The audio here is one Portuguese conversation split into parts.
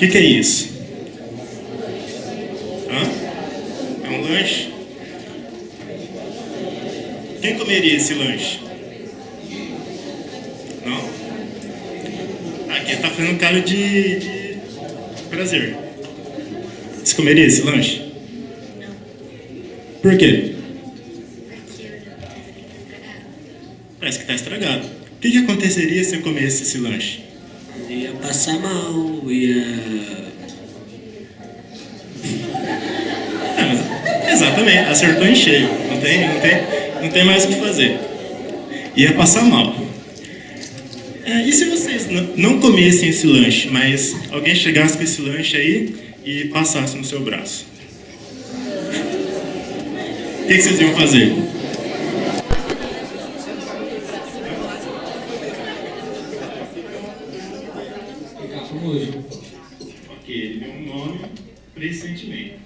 que é isso? Hã? É um lanche? Quem comeria esse lanche? Não? Aqui tá fazendo cara de prazer. Você comeria esse lanche? Por quê? Parece que tá estragado. O que aconteceria se eu comesse esse lanche? Ia passar mal, ia... Exatamente, acertou em cheio. Não tem mais o que fazer. Ia passar mal. E se vocês não comessem esse lanche, mas alguém chegasse com esse lanche aí e passasse no seu braço? O que vocês iam fazer? Ok, ele deu um nome para esse sentimento.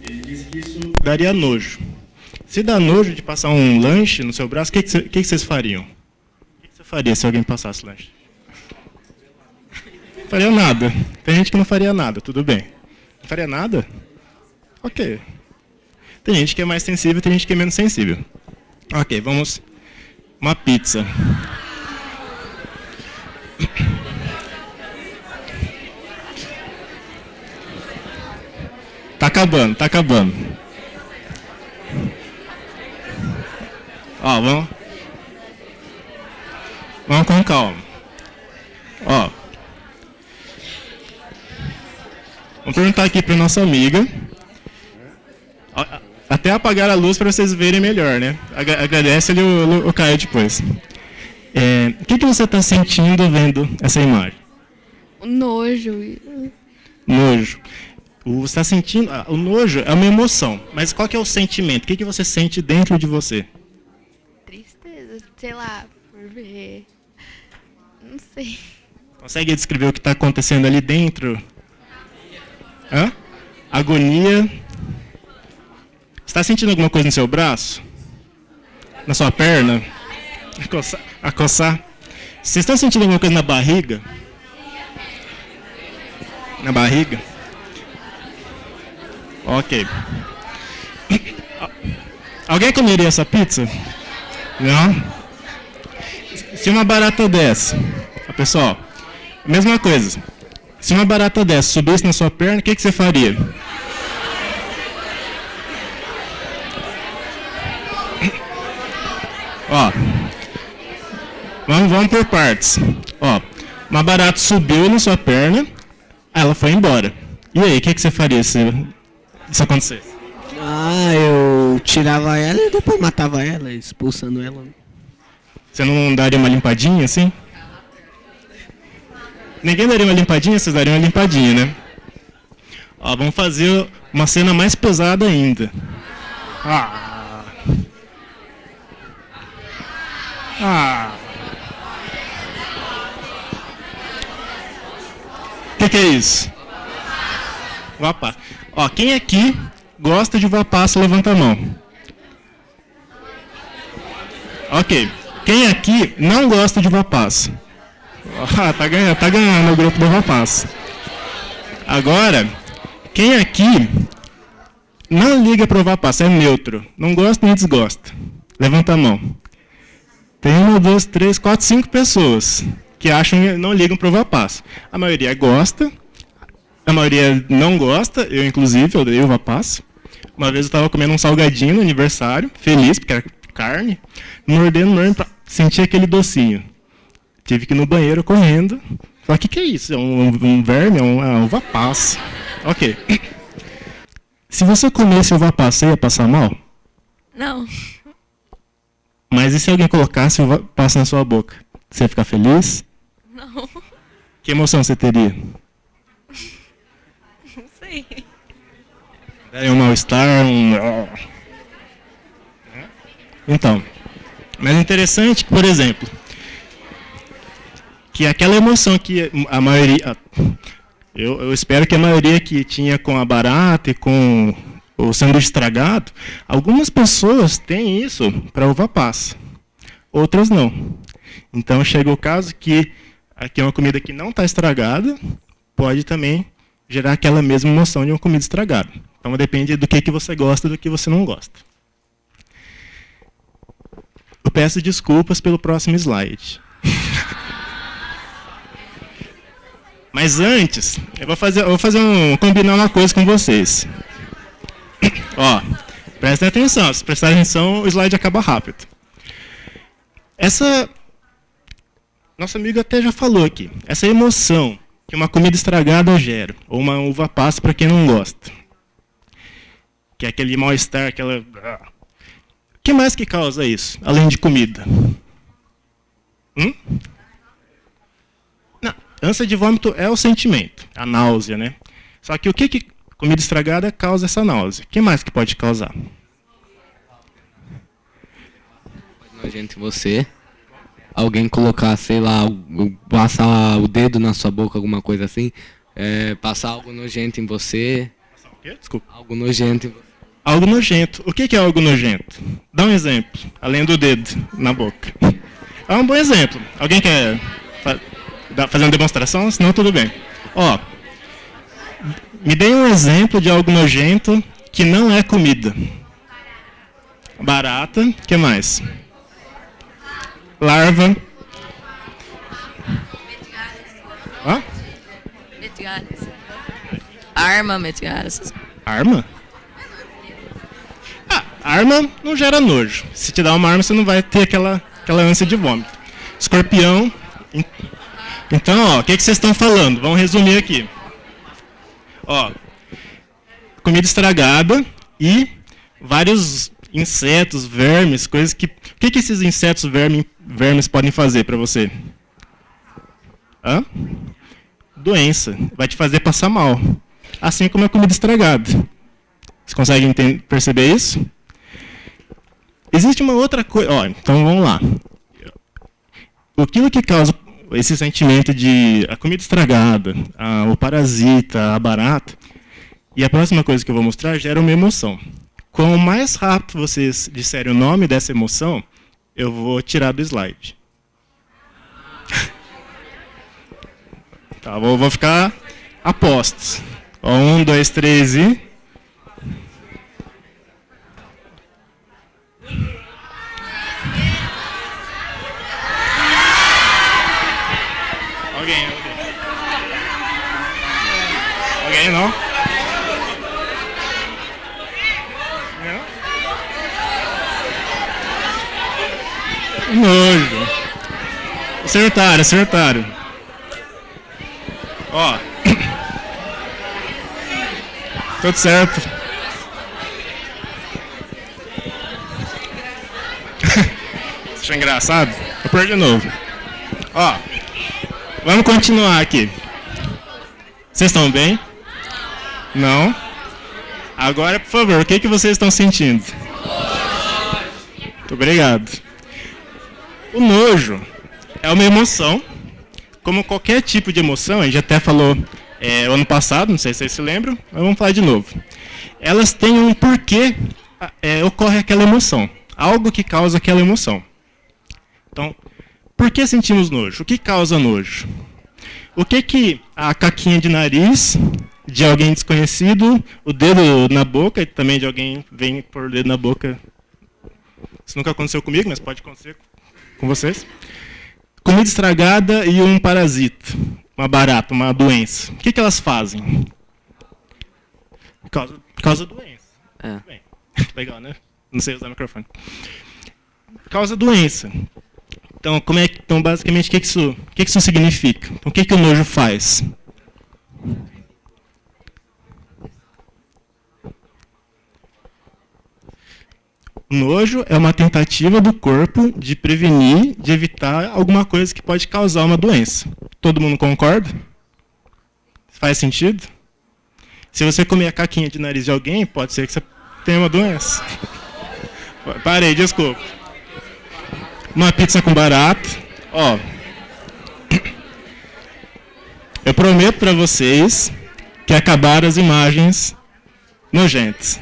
Ele disse que isso daria nojo. Se dá nojo de passar um lanche no seu braço, o que vocês fariam? O que você faria se alguém passasse lanche? Não faria nada. Tem gente que não faria nada, tudo bem. Não faria nada? Ok. Tem gente que é mais sensível, tem gente que é menos sensível. Ok, vamos... Uma pizza. Tá acabando. Ó, vamos com calma. Ó. Vamos perguntar aqui para nossa amiga. Até apagar a luz para vocês verem melhor, né? Agradece ali o Caio depois. O que você está sentindo vendo essa imagem? Nojo. Nojo. Você está sentindo... O nojo é uma emoção, mas qual que é o sentimento? O que você sente dentro de você? Tristeza, sei lá, por ver... Não sei. Consegue descrever o que está acontecendo ali dentro? Hã? Agonia. Você está sentindo alguma coisa no seu braço? Na sua perna? A coçar? Vocês estão sentindo alguma coisa na barriga? Na barriga? Ok. Alguém comeria essa pizza? Não? Se uma barata dessa... Pessoal, mesma coisa. Se uma barata dessa subisse na sua perna, o que você faria? Ó, vamos por partes. Ó, uma barata subiu na sua perna, ela foi embora. E aí, o que você faria se isso acontecesse? Eu tirava ela e depois matava ela, expulsando ela. Você não daria uma limpadinha assim? Ninguém daria uma limpadinha? Vocês dariam uma limpadinha, né? Ó, vamos fazer uma cena mais pesada ainda. O que é isso? Vapá. Ó, quem aqui gosta de uva passa, levanta a mão. Ok. Quem aqui não gosta de uva passa? Tá ganhando o grupo do uva passa. Agora, quem aqui não liga para uva passa, é neutro, não gosta nem desgosta? Levanta a mão. Tem 1, 2, 3, 4, 5 pessoas que acham que não ligam para uva passa. A maioria gosta. A maioria não gosta, eu inclusive, eu odeio uva passa. Uma vez eu estava comendo um salgadinho no aniversário, feliz, porque era carne, mordendo, senti aquele docinho. Tive que ir no banheiro correndo. Falei, o que é isso? É um verme? É uma uva passa. Ok. Se você comesse uva passa, você ia passar mal? Não. Mas e se alguém colocasse uva passa na sua boca? Você ia ficar feliz? Não. Que emoção você teria? Não sei. É um mal-estar, Então, mas é interessante que, por exemplo, que aquela emoção que a maioria... Eu espero que a maioria que tinha com a barata e com o sanduíche estragado, algumas pessoas têm isso para uva passa, outras não. Então chega o caso que aqui é uma comida que não está estragada, pode também gerar aquela mesma emoção de uma comida estragada. Então depende do que você gosta e do que você não gosta. Eu peço desculpas pelo próximo slide. Mas antes, eu vou combinar uma coisa com vocês. Ó, prestem atenção. Se prestarem atenção, o slide acaba rápido. Nosso amigo até já falou aqui. Essa emoção que uma comida estragada gera, ou uma uva passa para quem não gosta, que é aquele mal-estar, aquela... O que mais que causa isso, além de comida? Não, ânsia de vômito é o sentimento, a náusea, né? Só que o que comida estragada causa essa náusea? O que mais que pode causar? Nojento em você. Alguém colocar, sei lá, passar o dedo na sua boca, alguma coisa assim. Passar algo nojento em você. Passar o quê? Desculpa. Algo nojento em você. Algo nojento. O que é algo nojento? Dá um exemplo, além do dedo na boca. É um bom exemplo. Alguém quer fazer uma demonstração? Senão, tudo bem. Ó, me dê um exemplo de algo nojento que não é comida. Barata. O que mais? Larva. Hã? Arma, metigaras. Arma? Arma não gera nojo. Se te dar uma arma, você não vai ter aquela ânsia de vômito. Escorpião. Então, ó, o que vocês estão falando? Vamos resumir aqui. Ó, comida estragada e vários insetos, vermes, coisas que... O que esses insetos, vermes podem fazer para você? Doença. Vai te fazer passar mal. Assim como a comida estragada. Vocês conseguem perceber isso? Existe uma outra coisa... Ó, então vamos lá. Aquilo que causa esse sentimento de a comida estragada, o parasita, a barata, e a próxima coisa que eu vou mostrar gera uma emoção. Quanto mais rápido vocês disserem o nome dessa emoção, eu vou tirar do slide. Tá, vou ficar a postos. 1, 2, 3 e... Alguém não? Nojo. Acertaram. Ó. Tudo certo. Você achou engraçado? Vou pôr de novo. Ó. Vamos continuar aqui. Vocês estão bem? Não? Agora, por favor, o que vocês estão sentindo? Muito obrigado. O nojo é uma emoção, como qualquer tipo de emoção, a gente até falou ano passado, não sei se vocês se lembram, mas vamos falar de novo. Elas têm um porquê ocorre aquela emoção, algo que causa aquela emoção. Então, por que sentimos nojo? O que causa nojo? O que a caquinha de nariz de alguém desconhecido, o dedo na boca, e também de alguém vem pôr o dedo na boca. Isso nunca aconteceu comigo, mas pode acontecer com vocês. Comida estragada e um parasita, uma barata, uma doença. O que elas fazem? Causa doença. Bem, legal, né? Não sei usar o microfone. Causa doença. Então, basicamente, o que isso significa? Então, o que o nojo faz? O nojo é uma tentativa do corpo de prevenir, de evitar alguma coisa que pode causar uma doença. Todo mundo concorda? Faz sentido? Se você comer a caquinha de nariz de alguém, pode ser que você tenha uma doença. Parei, desculpa. Uma pizza com barata. Ó, eu prometo para vocês que acabaram as imagens nojentas.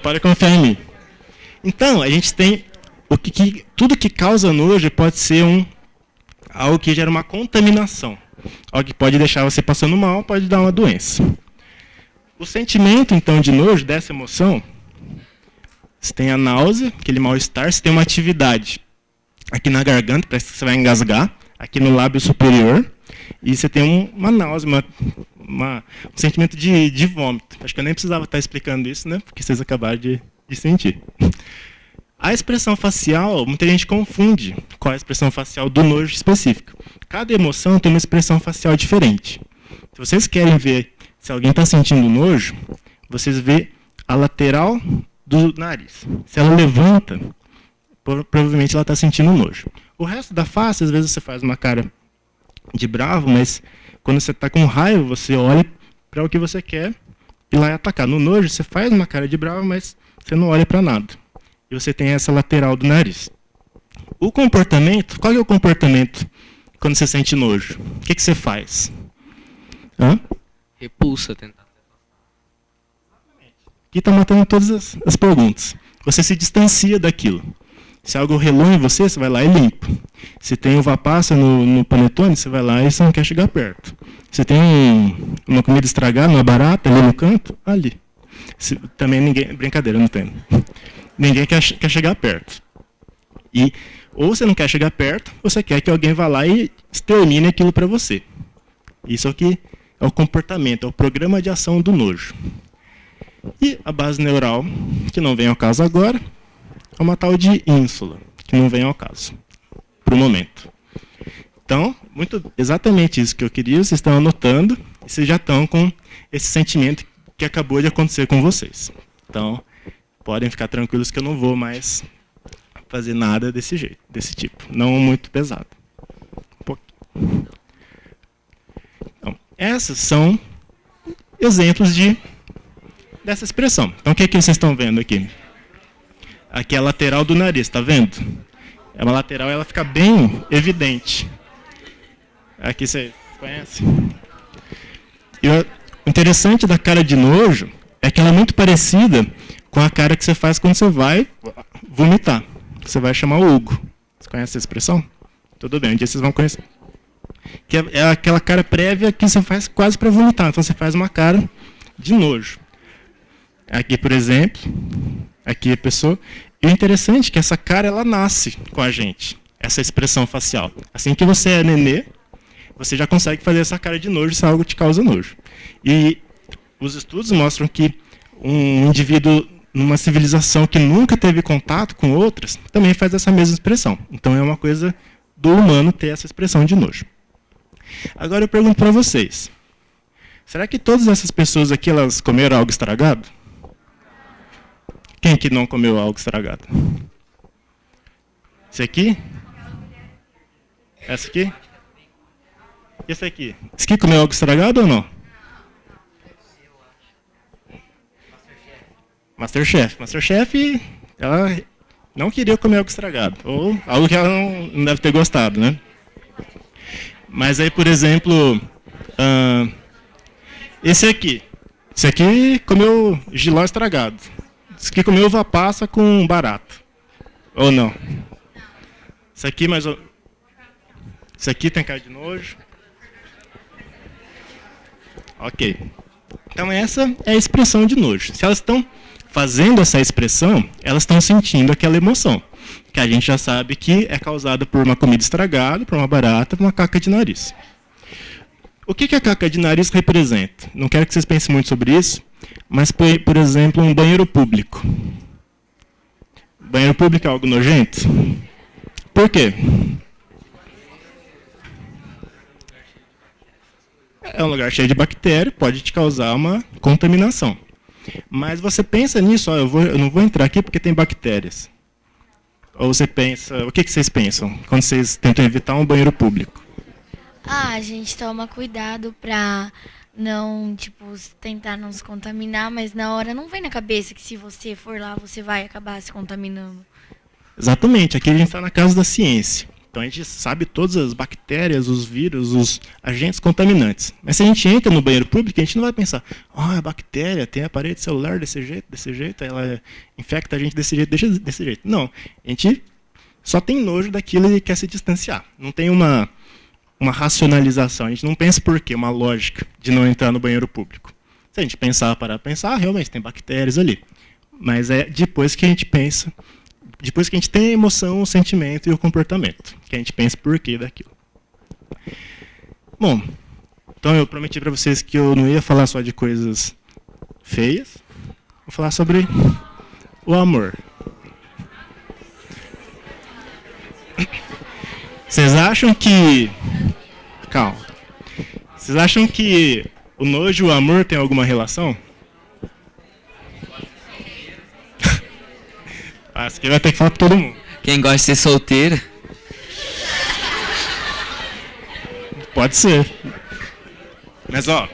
Pode confiar em mim. Então, a gente tem tudo que causa nojo pode ser algo que gera uma contaminação. algo que pode deixar você passando mal, pode dar uma doença. O sentimento, então, de nojo, dessa emoção, você tem a náusea, aquele mal-estar, você tem uma atividade aqui na garganta, parece que você vai engasgar, aqui no lábio superior, e você tem uma náusea, um sentimento de vômito. Acho que eu nem precisava estar explicando isso, né? Porque vocês acabaram de sentir. A expressão facial, muita gente confunde qual é a expressão facial do nojo específico. Cada emoção tem uma expressão facial diferente. Se vocês querem ver se alguém está sentindo nojo, vocês vê a lateral do nariz. Se ela levanta, provavelmente ela está sentindo nojo. O resto da face, às vezes você faz uma cara de bravo, mas quando você está com raiva, você olha para o que você quer ir lá e atacar. No nojo, você faz uma cara de bravo, mas você não olha para nada. E você tem essa lateral do nariz. O comportamento, qual é o comportamento quando você sente nojo? O que você faz? Repulsa, tentar. Aqui está matando todas as perguntas. Você se distancia daquilo. Se algo relou em você, você vai lá e limpa. Se tem uva passa no panetone, você vai lá e você não quer chegar perto. Se tem uma comida estragada, uma barata ali no canto, ali. Também ninguém... Brincadeira, não tem. Ninguém quer chegar perto. Ou você não quer chegar perto, ou você quer que alguém vá lá e extermine aquilo para você. Isso aqui é o comportamento, é o programa de ação do nojo. E a base neural, que não vem ao caso agora, é uma tal de ínsula, que não vem ao caso, para o momento. Então, exatamente isso que eu queria, vocês estão anotando, e vocês já estão com esse sentimento que acabou de acontecer com vocês. Então, podem ficar tranquilos que eu não vou mais fazer nada desse jeito, desse tipo. Não muito pesado. Um pouquinho. Então, esses são exemplos dessa expressão. Então, o que vocês estão vendo aqui? Aqui é a lateral do nariz, está vendo? É uma lateral, ela fica bem evidente. Aqui você conhece? E o interessante da cara de nojo é que ela é muito parecida com a cara que você faz quando você vai vomitar. Você vai chamar o Hugo. Você conhece essa expressão? Tudo bem, um dia vocês vão conhecer. Que é aquela cara prévia que você faz quase para vomitar. Então você faz uma cara de nojo. Aqui, por exemplo, aqui a pessoa... E o interessante é que essa cara, ela nasce com a gente. Essa expressão facial. Assim que você é nenê, você já consegue fazer essa cara de nojo se algo te causa nojo. E os estudos mostram que um indivíduo numa civilização que nunca teve contato com outras, também faz essa mesma expressão. Então é uma coisa do humano ter essa expressão de nojo. Agora eu pergunto para vocês, será que todas essas pessoas aqui, elas comeram algo estragado? Quem que não comeu algo estragado? Esse aqui? Essa aqui? E esse aqui? Esse aqui comeu algo estragado ou não? Masterchef, ela não queria comer algo estragado. Ou algo que ela não deve ter gostado, né? Mas aí, por exemplo, esse aqui comeu jiló estragado. Esse aqui comeu uva passa com barata. Ou não? Isso aqui, isso aqui tem cara de nojo. Ok. Então essa é a expressão de nojo. Se elas estão fazendo essa expressão, elas estão sentindo aquela emoção, que a gente já sabe que é causada por uma comida estragada, por uma barata, por uma caca de nariz. O que a caca de nariz representa? Não quero que vocês pensem muito sobre isso, mas, por exemplo, um banheiro público. Banheiro público é algo nojento? Por quê? É um lugar cheio de bactéria, pode te causar uma contaminação. Mas você pensa nisso, eu não vou entrar aqui porque tem bactérias. Ou você pensa, o que vocês pensam quando vocês tentam evitar um banheiro público? A gente toma cuidado pra não, tentar não se contaminar, mas na hora não vem na cabeça que se você for lá, você vai acabar se contaminando. Exatamente, aqui a gente está na casa da ciência. Então a gente sabe todas as bactérias, os vírus, os agentes contaminantes. Mas se a gente entra no banheiro público, a gente não vai pensar, a bactéria tem aparelho celular desse jeito, ela infecta a gente desse jeito. Não, a gente só tem nojo daquilo e quer se distanciar. Não tem uma uma racionalização. A gente não pensa por quê, uma lógica de não entrar no banheiro público. Se a gente parar para pensar, realmente tem bactérias ali. Mas é depois que a gente pensa, depois que a gente tem a emoção, o sentimento e o comportamento, que a gente pensa por quê daquilo. Bom, então eu prometi para vocês que eu não ia falar só de coisas feias, vou falar sobre o amor. Vocês acham que... Calma. Vocês acham que o nojo e o amor têm alguma relação? Isso aqui vai ter que falar para todo mundo. Quem gosta de ser solteiro? Pode ser. Mas, ó,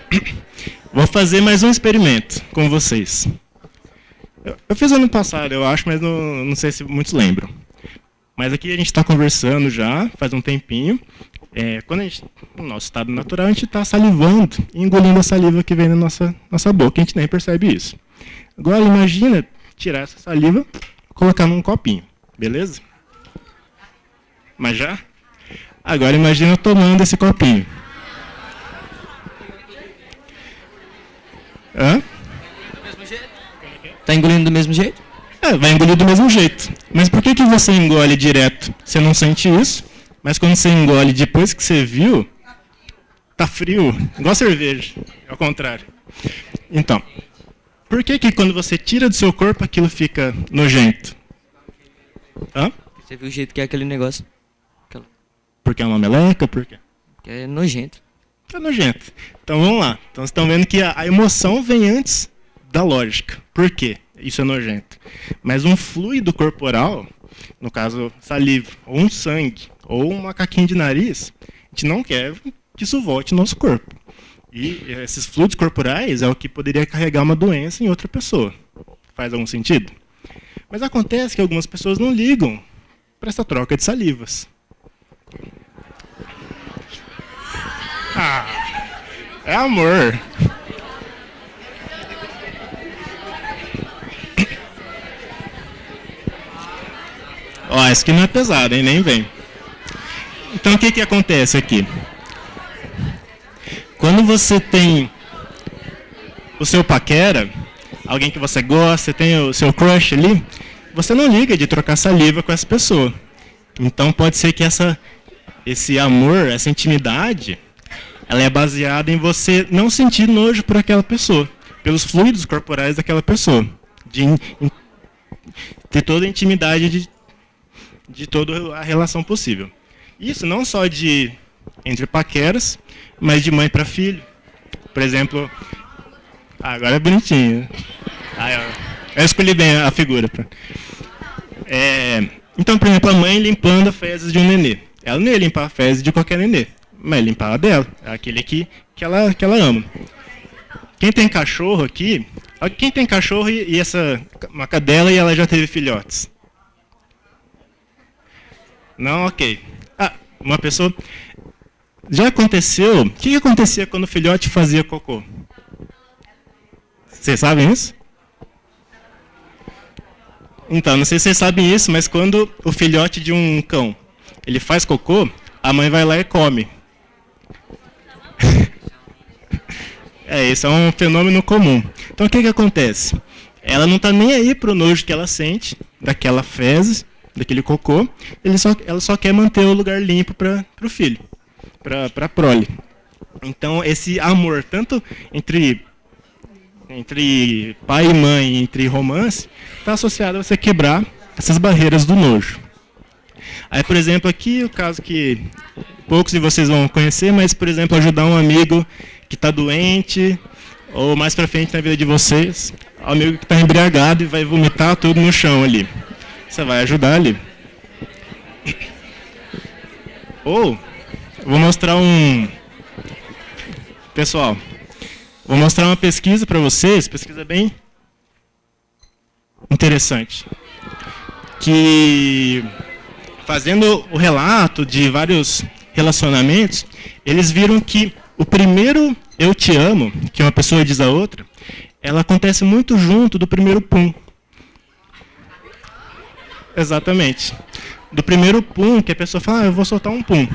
vou fazer mais um experimento com vocês. Eu fiz ano passado, eu acho, mas não sei se muitos lembram. Mas aqui a gente está conversando já, faz um tempinho. Quando a gente, no nosso estado natural, a gente está salivando e engolindo a saliva que vem na nossa boca. A gente nem percebe isso. Agora, imagina tirar essa saliva e colocar num copinho. Beleza? Mas já? Agora, imagina tomando esse copinho. Hã? Tá engolindo do mesmo jeito? Vai engolir do mesmo jeito. Mas por que você engole direto? Você não sente isso, mas quando você engole depois que você viu, tá frio, igual cerveja. É o contrário. Então, por que quando você tira do seu corpo aquilo fica nojento? Hã? Você viu o jeito que é aquele negócio? Porque é uma meleca? Por quê? Porque é nojento. É nojento. Então vamos lá. Então vocês estão vendo que a emoção vem antes da lógica. Por quê? Isso é nojento. Mas um fluido corporal, no caso saliva, ou um sangue, ou um macaquinho de nariz, a gente não quer que isso volte no nosso corpo. E esses fluidos corporais é o que poderia carregar uma doença em outra pessoa. Faz algum sentido? Mas acontece que algumas pessoas não ligam para essa troca de salivas. É amor. Ó, esse aqui não é pesado, hein? Nem vem. Então, o que acontece aqui? Quando você tem o seu paquera, alguém que você gosta, tem o seu crush ali, você não liga de trocar saliva com essa pessoa. Então, pode ser que esse amor, essa intimidade, ela é baseada em você não sentir nojo por aquela pessoa, pelos fluidos corporais daquela pessoa, de ter toda a intimidade de toda a relação possível. Isso não só entre paqueras, mas de mãe para filho. Por exemplo, agora é bonitinho. Eu escolhi bem a figura. Então, por exemplo, a mãe limpando a fezes de um nenê. Ela não ia limpar a fezes de qualquer nenê, mas limpar a dela, aquele que ela ama. Quem tem cachorro aqui, quem tem cachorro e uma cadela e ela já teve filhotes? Não, ok. Uma pessoa... Já aconteceu... O que acontecia quando o filhote fazia cocô? Vocês sabem isso? Então, não sei se vocês sabem isso, mas quando o filhote de um cão, ele faz cocô, a mãe vai lá e come. Isso é um fenômeno comum. Então, o que acontece? Ela não está nem aí para o nojo que ela sente daquela fezes, daquele cocô, ela só quer manter o lugar limpo para o filho, para a prole. Então, esse amor, tanto entre pai e mãe, entre romance, está associado a você quebrar essas barreiras do nojo. Aí, por exemplo, aqui o caso que poucos de vocês vão conhecer, mas, por exemplo, ajudar um amigo que está doente, ou mais para frente na vida de vocês, um amigo que está embriagado e vai vomitar tudo no chão ali. Você vai ajudar ali. Ou, vou mostrar Pessoal, vou mostrar uma pesquisa para vocês, pesquisa bem interessante. Que, fazendo o relato de vários relacionamentos, eles viram que o primeiro eu te amo, que uma pessoa diz a outra, ela acontece muito junto do primeiro pum. Exatamente. Do primeiro pum, que a pessoa fala, eu vou soltar um pum.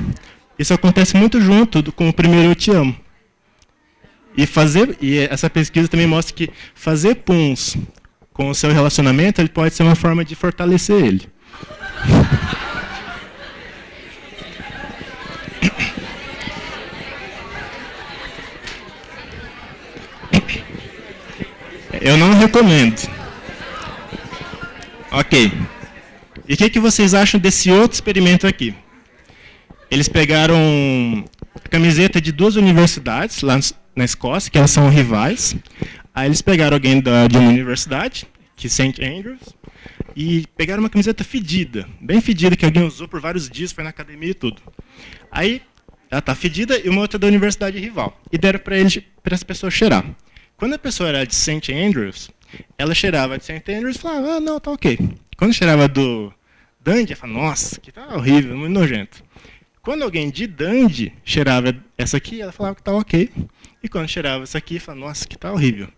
Isso acontece muito junto com o primeiro eu te amo. E essa pesquisa também mostra que fazer puns com o seu relacionamento ele pode ser uma forma de fortalecer ele. Eu não recomendo. Ok. E o que vocês acham desse outro experimento aqui? Eles pegaram a camiseta de duas universidades lá na Escócia, que elas são rivais. Aí eles pegaram alguém de uma universidade, que é St. Andrews, e pegaram uma camiseta fedida, bem fedida, que alguém usou por vários dias, foi na academia e tudo. Aí ela está fedida e uma outra da universidade rival. E deram para as pessoas cheirar. Quando a pessoa era de St. Andrews, ela cheirava de St. Andrews e falava, ah, não, tá ok. Quando cheirava do Dundee, ela falava, nossa, que tá horrível, muito nojento. Quando alguém de Dundee cheirava essa aqui, ela falava que tá ok. E quando cheirava essa aqui, falava, nossa, que tá horrível.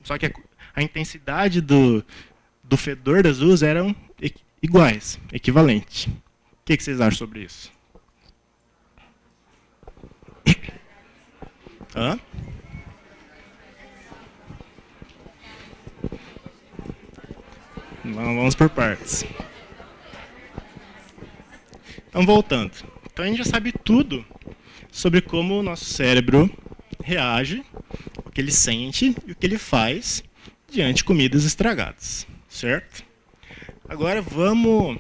Só que a intensidade do fedor das duas eram iguais, equivalentes. O que vocês acham sobre isso? Hã? Vamos por partes. Então, voltando. Então, a gente já sabe tudo sobre como o nosso cérebro reage, o que ele sente e o que ele faz diante de comidas estragadas, certo? Agora, vamos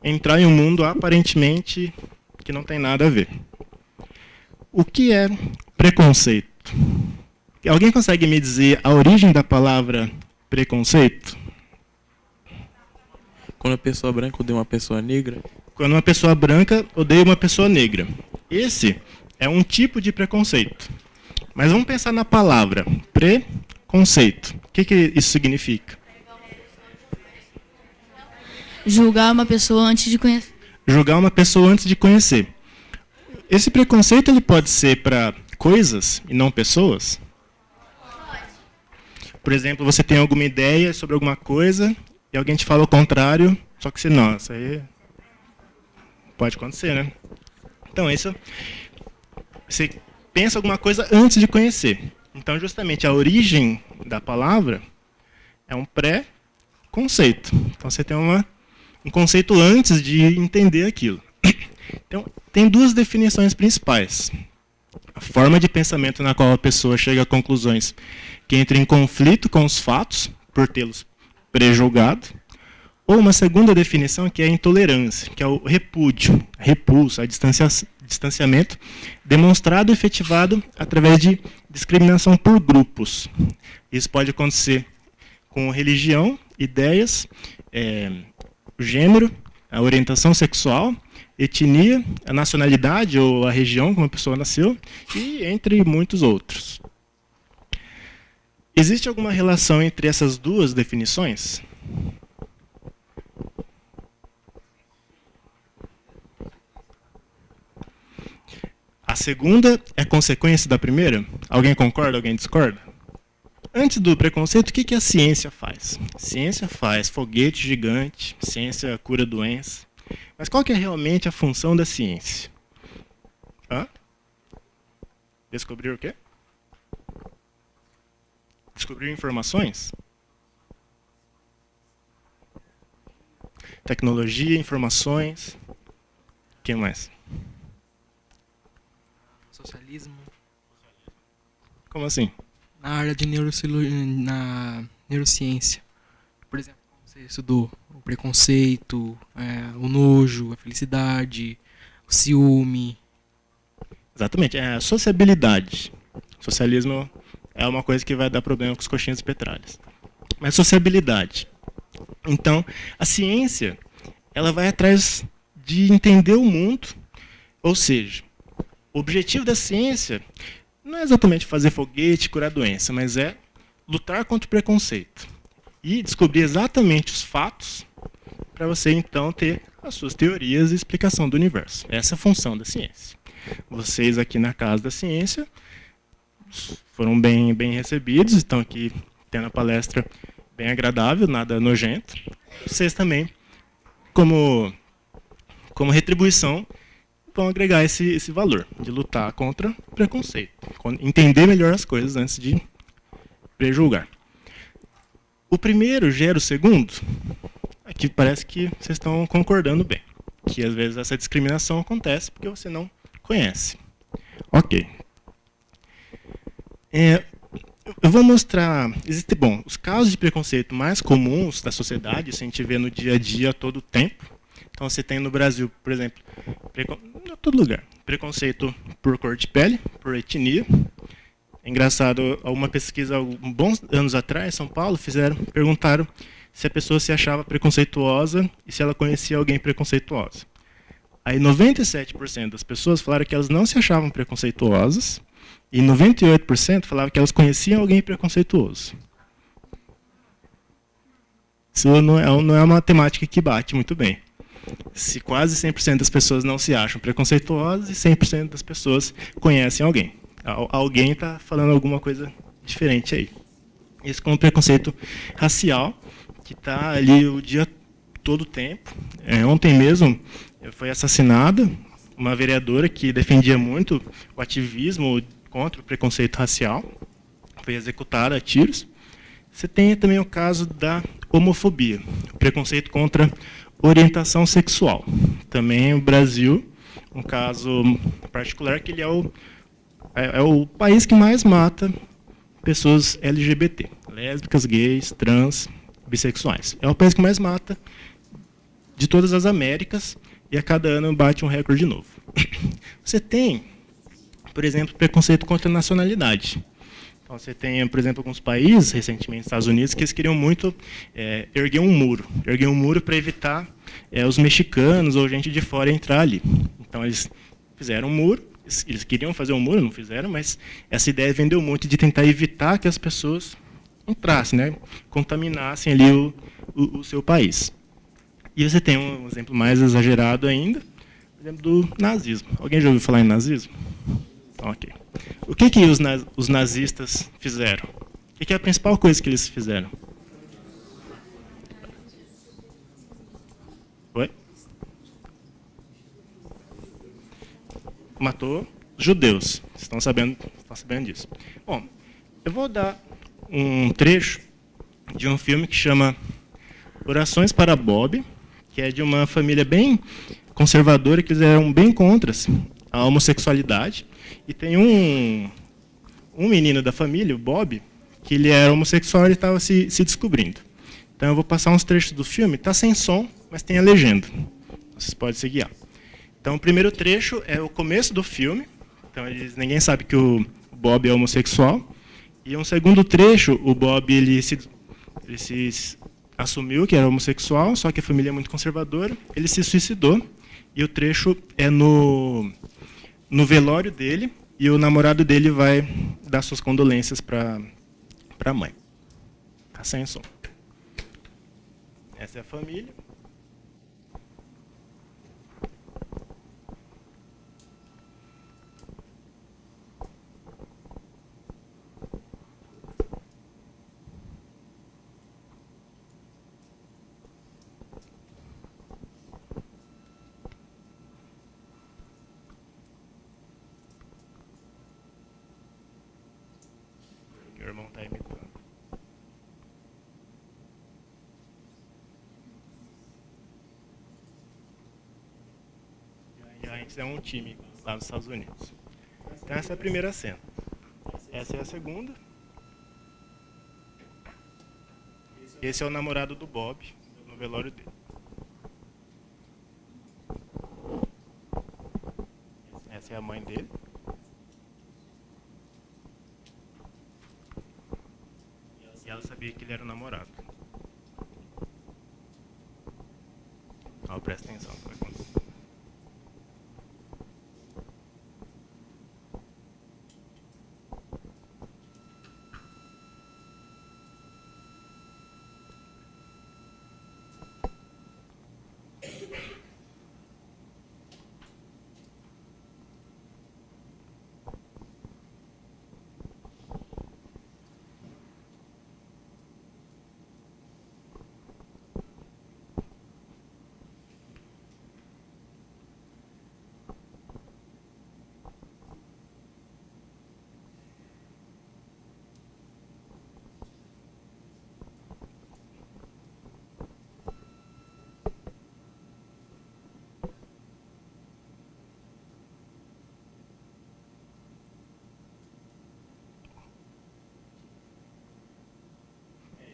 entrar em um mundo aparentemente que não tem nada a ver. O que é preconceito? Alguém consegue me dizer a origem da palavra preconceito? Quando a pessoa branca odeia uma pessoa negra? Quando uma pessoa branca odeia uma pessoa negra. Esse é um tipo de preconceito. Mas vamos pensar na palavra preconceito. O que isso significa? Julgar uma pessoa antes de conhecer. Julgar uma pessoa antes de conhecer. Esse preconceito ele pode ser para coisas e não pessoas? Por exemplo, você tem alguma ideia sobre alguma coisa e alguém te fala o contrário, só que você, não, isso aí pode acontecer, né? Então, isso, você pensa alguma coisa antes de conhecer. Então, justamente, a origem da palavra é um pré-conceito. Então, você tem um conceito antes de entender aquilo. Então, tem duas definições principais. A forma de pensamento na qual a pessoa chega a conclusões que entram em conflito com os fatos, por tê-los prejulgado, ou uma segunda definição que é a intolerância, que é o repúdio, a repulsa, a distanciamento, demonstrado e efetivado através de discriminação por grupos. Isso pode acontecer com religião, ideias, gênero, a orientação sexual, etnia, a nacionalidade ou a região como a pessoa nasceu, e entre muitos outros. Existe alguma relação entre essas duas definições? A segunda é consequência da primeira? Alguém concorda, alguém discorda? Antes do preconceito, o que a ciência faz? Ciência faz foguete gigante, ciência cura doença. Mas qual que é realmente a função da ciência? Hã? Descobrir o quê? Descobrir informações? Tecnologia, informações. O que mais? Socialismo. Como assim? Na área de na neurociência. Por exemplo, você estudou o preconceito, o nojo, a felicidade, o ciúme. Exatamente, é a sociabilidade. Socialismo é uma coisa que vai dar problema com os coxinhas e petralhas. Mas sociabilidade. Então, a ciência, ela vai atrás de entender o mundo, ou seja, o objetivo da ciência não é exatamente fazer foguete, curar doença, mas é lutar contra o preconceito e descobrir exatamente os fatos para você, então, ter as suas teorias e explicação do universo. Essa é a função da ciência. Vocês aqui na Casa da Ciência foram bem recebidos, estão aqui tendo a palestra bem agradável, nada nojento. Vocês também, como retribuição, vão agregar esse valor de lutar contra o preconceito, entender melhor as coisas antes de prejulgar. O primeiro gera o segundo. Aqui parece que vocês estão concordando bem, que às vezes essa discriminação acontece porque você não conhece. Ok. Eu vou mostrar, os casos de preconceito mais comuns da sociedade, isso a gente vê no dia a dia a todo tempo. Então você tem no Brasil, por exemplo, em todo lugar, preconceito por cor de pele, por etnia. É engraçado, uma pesquisa bons anos atrás, em São Paulo, perguntaram se a pessoa se achava preconceituosa e se ela conhecia alguém preconceituosa. Aí 97% das pessoas falaram que elas não se achavam preconceituosas e 98% falavam que elas conheciam alguém preconceituoso. Isso não é uma matemática que bate muito bem. Se quase 100% das pessoas não se acham preconceituosas e 100% das pessoas conhecem alguém. Alguém está falando alguma coisa diferente aí. Isso com o preconceito racial, que está ali o dia todo o tempo. Ontem mesmo foi assassinada uma vereadora que defendia muito o ativismo contra o preconceito racial. Foi executada a tiros. Você tem também o caso da homofobia, o preconceito contra orientação sexual. Também o Brasil, um caso particular, que ele é o país que mais mata pessoas LGBT, lésbicas, gays, trans, bissexuais. É o país que mais mata de todas as Américas e a cada ano bate um recorde novo. Você tem, por exemplo, preconceito contra a nacionalidade. Então, você tem, por exemplo, alguns países, recentemente Estados Unidos, que eles queriam muito erguer um muro para evitar os mexicanos ou gente de fora entrar ali. Então, eles fizeram um muro, eles queriam fazer um muro, não fizeram, mas essa ideia vendeu muito de tentar evitar que as pessoas entrassem, né, contaminassem ali o seu país. E você tem um exemplo mais exagerado ainda, por exemplo, do nazismo. Alguém já ouviu falar em nazismo? Ok. O que os nazistas fizeram? O que é a principal coisa que eles fizeram? Oi? Matou judeus. Vocês estão sabendo disso. Bom, eu vou dar um trecho de um filme que chama Orações para Bob, que é de uma família bem conservadora, que eles eram bem contra a homossexualidade. E tem um menino da família, o Bob, que ele era homossexual e estava se descobrindo. Então eu vou passar uns trechos do filme, está sem som, mas tem a legenda. Vocês podem se guiar. Então o primeiro trecho é o começo do filme. Então ninguém sabe que o Bob é homossexual. E um segundo trecho, o Bob ele se assumiu que era homossexual, só que a família é muito conservadora. Ele se suicidou. E o trecho é no velório dele, e o namorado dele vai dar suas condolências para a mãe. Tá sem som. Essa é a família. Meu irmão está imitando. E a gente é um time lá nos Estados Unidos. Então essa é a primeira cena. Essa é a segunda. Esse é o namorado do Bob, no velório dele. Essa é a mãe dele. E ela sabia que ele era o namorado. Ó, presta atenção no que vai acontecer.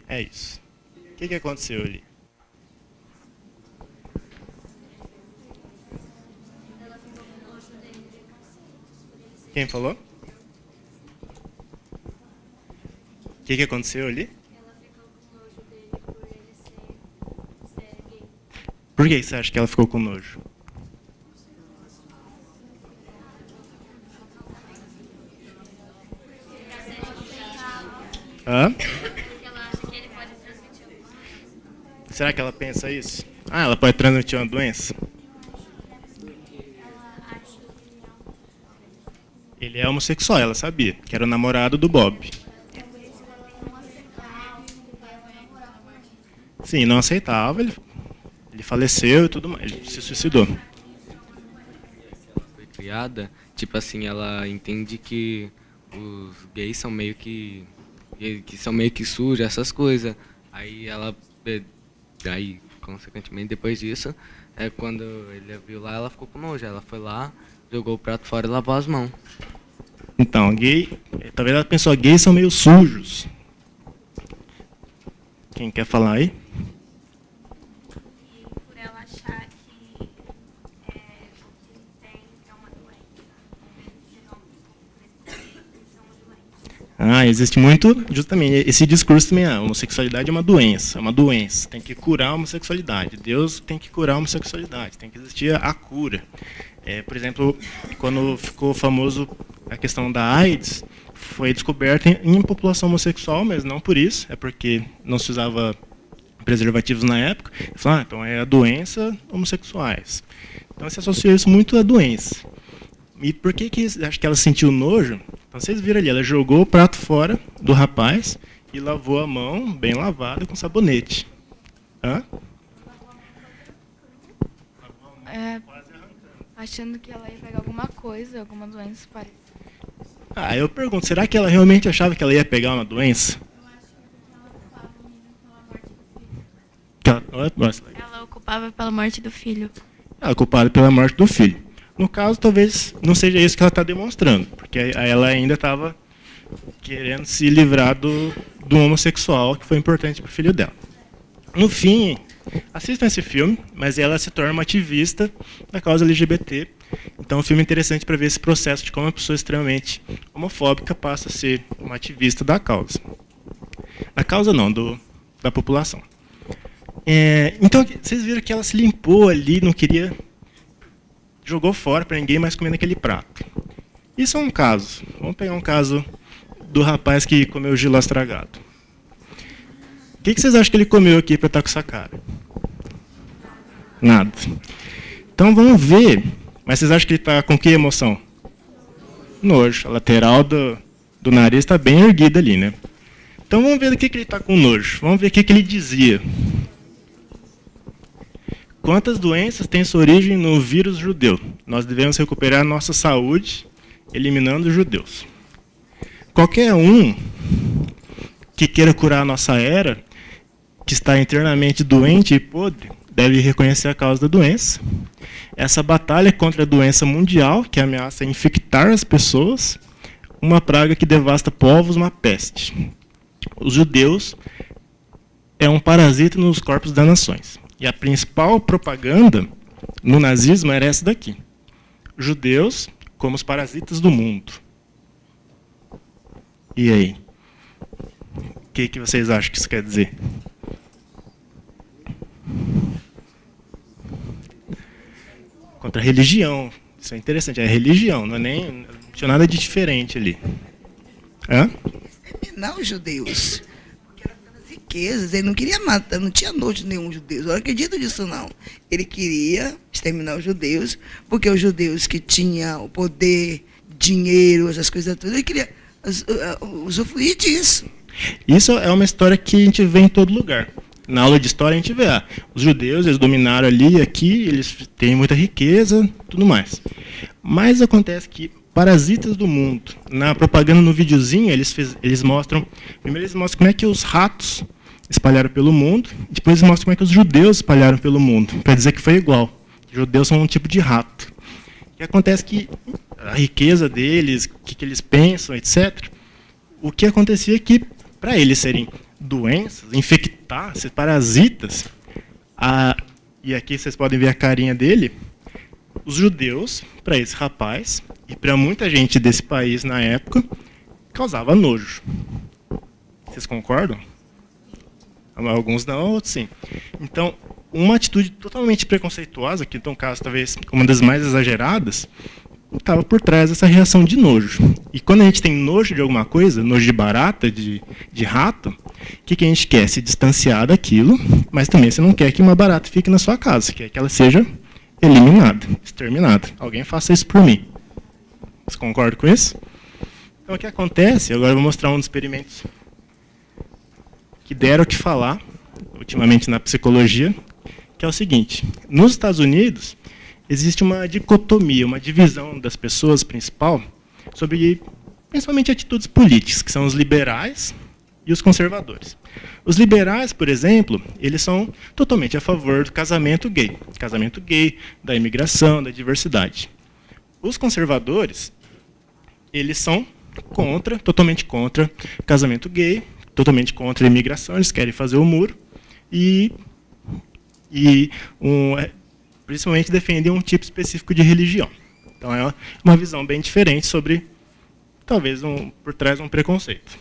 É isso. O que aconteceu ali? Quem falou? O que aconteceu ali? Por que você acha que ela ficou com nojo? Hã? Será que ela pensa isso? Ah, ela pode transmitir uma doença? Ele é homossexual, ela sabia, que era o namorado do Bob. Sim, não aceitava, ele faleceu e tudo mais, ele se suicidou. Foi criada, tipo assim, ela entende que os gays são meio que são meio que sujos, essas coisas. Aí, consequentemente, depois disso, quando ele viu lá, ela ficou com nojo. Ela foi lá, jogou o prato fora e lavou as mãos. Então, gay, talvez ela pensou, gays são meio sujos. Quem quer falar aí? Por ela achar que o que ele tem é uma doença. Ah, existe muito, justamente, esse discurso também, a homossexualidade é uma doença, tem que curar a homossexualidade, Deus tem que curar a homossexualidade, tem que existir a cura. Por exemplo, quando ficou famoso a questão da AIDS, foi descoberta em população homossexual, mas não por isso, é porque não se usava preservativos na época. Falaram, então é a doença homossexuais. Então se associou isso muito à doença. E por que acho que ela sentiu nojo? Então vocês viram ali, ela jogou o prato fora do rapaz e lavou a mão, bem lavada, com sabonete. Hã? Achando que ela ia pegar alguma coisa, alguma doença parecida. Ah, eu pergunto, será que ela realmente achava que ela ia pegar uma doença? Ela ocupava pela morte do filho. Ela é culpada pela morte do filho. No caso, talvez não seja isso que ela está demonstrando, porque ela ainda estava querendo se livrar do homossexual, que foi importante para o filho dela. No fim, assistam esse filme, mas ela se torna uma ativista da causa LGBT. Então, é um filme interessante para ver esse processo de como uma pessoa extremamente homofóbica passa a ser uma ativista da causa. Da causa não, da população. Então, vocês viram que ela se limpou ali, não queria... Jogou fora para ninguém mais comer naquele prato. Isso é um caso. Vamos pegar um caso do rapaz que comeu giló estragado. O que vocês acham que ele comeu aqui para estar com essa cara? Nada. Então vamos ver. Mas vocês acham que ele está com que emoção? Nojo. A lateral do nariz está bem erguida ali, né? Então vamos ver do que ele está com nojo. Vamos ver o que ele dizia. Quantas doenças têm sua origem no vírus judeu? Nós devemos recuperar nossa saúde eliminando os judeus. Qualquer um que queira curar a nossa era, que está internamente doente e podre, deve reconhecer a causa da doença. Essa batalha contra a doença mundial, que ameaça infectar as pessoas, uma praga que devasta povos, uma peste. Os judeus é um parasita nos corpos das nações. E a principal propaganda no nazismo era essa daqui. Judeus como os parasitas do mundo. E aí? O que vocês acham que isso quer dizer? Contra a religião. Isso é interessante. É religião, não tinha nada de diferente ali. Hã? Exterminar os judeus. Riquezas, ele não queria matar, não tinha nojo de nenhum judeu. Eu não acredito nisso, não. Ele queria exterminar os judeus, porque os judeus que tinham o poder, dinheiro, essas coisas todas, ele queria usufruir disso. Isso é uma história que a gente vê em todo lugar. Na aula de história a gente vê, os judeus, eles dominaram ali e aqui, eles têm muita riqueza, tudo mais. Mas acontece que parasitas do mundo, na propaganda no videozinho, eles mostram, primeiro eles mostram como é que os ratos espalharam pelo mundo, depois eles mostram como é que os judeus espalharam pelo mundo, para dizer que foi igual. Os judeus são um tipo de rato. E acontece que a riqueza deles, o que eles pensam, etc., o que acontecia é que, para eles serem doenças, infectar esses parasitas, e aqui vocês podem ver a carinha dele, os judeus, para esse rapaz, e para muita gente desse país na época, causava nojo. Vocês concordam? Alguns não, outros sim. Então, uma atitude totalmente preconceituosa, que no caso talvez uma das mais exageradas, estava por trás dessa reação de nojo. E quando a gente tem nojo de alguma coisa, nojo de barata, de rato, o que a gente quer? Se distanciar daquilo, mas também você não quer que uma barata fique na sua casa, quer que ela seja eliminada, exterminada. Alguém faça isso por mim. Você concorda com isso? Então o que acontece, agora eu vou mostrar um dos experimentos que deram o que falar, ultimamente na psicologia, que é o seguinte: nos Estados Unidos, existe uma dicotomia, uma divisão das pessoas principal sobre, principalmente, atitudes políticas, que são os liberais e os conservadores. Os liberais, por exemplo, eles são totalmente a favor do casamento gay, da imigração, da diversidade. Os conservadores, eles são totalmente contra casamento gay, totalmente contra a imigração, eles querem fazer o muro principalmente defendem um tipo específico de religião. Então é uma visão bem diferente sobre, talvez, por trás um preconceito.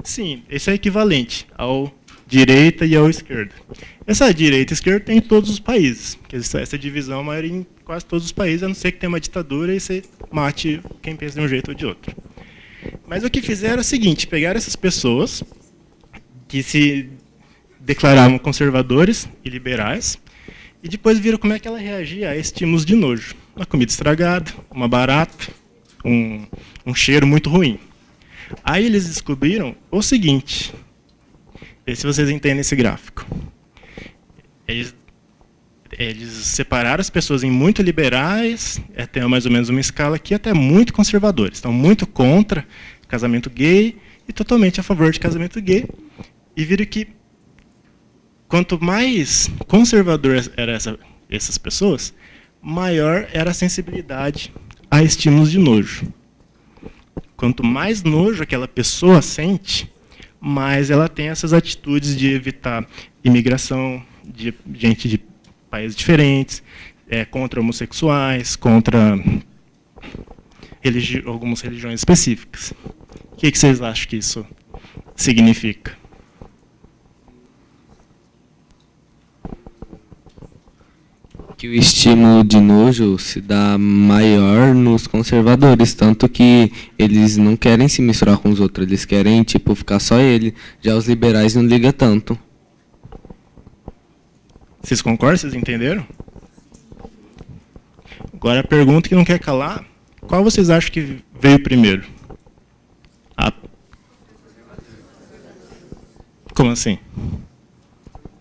Sim, esse é equivalente ao direita e ao esquerda. Essa direita e esquerda tem em todos os países. Essa divisão é maior em quase todos os países, a não ser que tenha uma ditadura e você mate quem pensa de um jeito ou de outro. Mas o que fizeram é o seguinte: pegaram essas pessoas que se declaravam conservadores e liberais e depois viram como é que ela reagia a estímulos de nojo. Uma comida estragada, uma barata, um cheiro muito ruim. Aí eles descobriram o seguinte, vê se vocês entendem esse gráfico. Eles separaram as pessoas em muito liberais, até mais ou menos uma escala aqui, até muito conservadores. Estão muito contra casamento gay e totalmente a favor de casamento gay. E viram que quanto mais conservador eram essas pessoas, maior era a sensibilidade a estímulos de nojo. Quanto mais nojo aquela pessoa sente, mais ela tem essas atitudes de evitar imigração de gente de países diferentes, contra homossexuais, contra algumas religiões específicas. O que vocês acham que isso significa? Que o estímulo de nojo se dá maior nos conservadores, tanto que eles não querem se misturar com os outros, eles querem ficar só ele. Já os liberais não ligam tanto. Vocês concordam? Vocês entenderam? Agora a pergunta que não quer calar: qual vocês acham que veio primeiro? Como assim?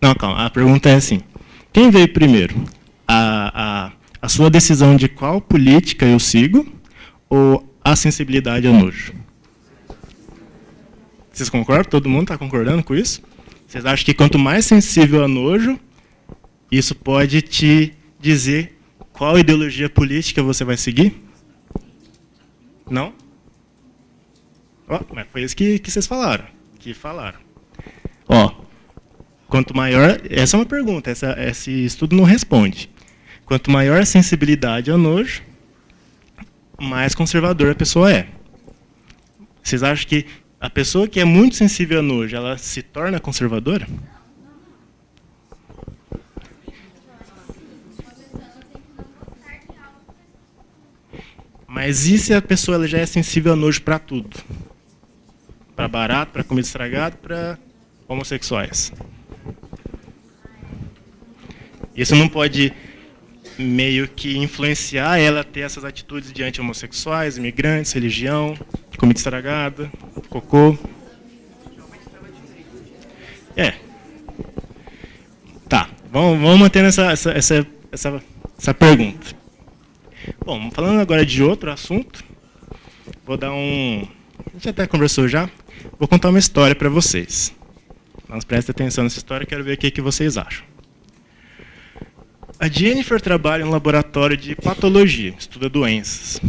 Não, calma, a pergunta é assim: quem veio primeiro? A sua decisão de qual política eu sigo ou a sensibilidade ao nojo? Vocês concordam? Todo mundo está concordando com isso? Vocês acham que quanto mais sensível a nojo, isso pode te dizer qual ideologia política você vai seguir? Não? Mas foi isso que vocês falaram. Quanto maior... Essa é uma pergunta, esse estudo não responde. Quanto maior a sensibilidade ao nojo, mais conservadora a pessoa é. Vocês acham que a pessoa que é muito sensível ao nojo, ela se torna conservadora? Mas e se a pessoa ela já é sensível ao nojo para tudo? Para barato, para comida estragada, para homossexuais? Isso não pode meio que influenciar ela a ter essas atitudes diante de homossexuais, imigrantes, religião, comida estragada, cocô? Tá, vamos mantendo essa pergunta. Bom, falando agora de outro assunto, vou dar a gente até conversou já, vou contar uma história para vocês. Mas prestem atenção nessa história, quero ver o que vocês acham. A Jennifer trabalha em um laboratório de patologia, estuda doenças.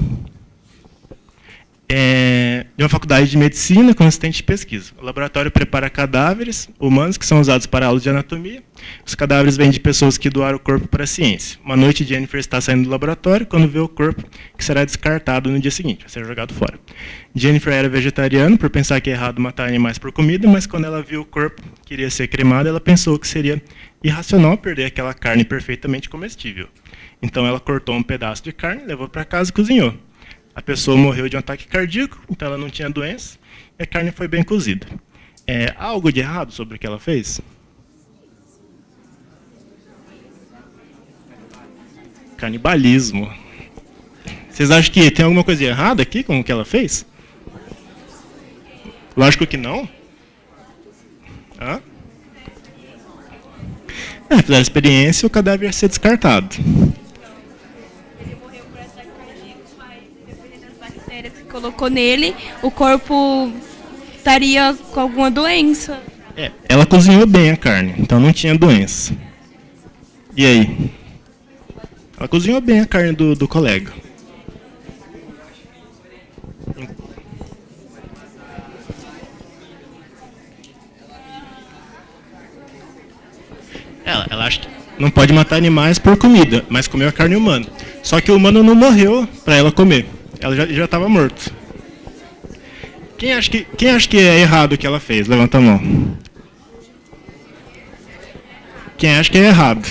de uma faculdade de medicina com assistente de pesquisa. O laboratório prepara cadáveres humanos que são usados para aulas de anatomia. Os cadáveres vêm de pessoas que doaram o corpo para a ciência. Uma noite, Jennifer está saindo do laboratório quando vê o corpo que será descartado no dia seguinte, vai ser jogado fora. Jennifer era vegetariana por pensar que é errado matar animais por comida, mas quando ela viu o corpo que iria ser cremado, ela pensou que seria irracional perder aquela carne perfeitamente comestível. Então ela cortou um pedaço de carne, levou para casa e cozinhou. A pessoa morreu de um ataque cardíaco, então ela não tinha doença, e a carne foi bem cozida. Há algo de errado sobre o que ela fez? Canibalismo. Vocês acham que tem alguma coisa errada aqui com o que ela fez? Lógico que não. Hã? Fizeram a experiência, o cadáver ia ser descartado. Que colocou nele, o corpo estaria com alguma doença. Ela cozinhou bem a carne, então não tinha doença. E aí? Ela cozinhou bem a carne do colega. Ela acha que não pode matar animais por comida, mas comeu a carne humana. Só que o humano não morreu para ela comer. Ela já estava morto. Quem acha que é errado o que ela fez? Levanta a mão. Quem acha que é errado?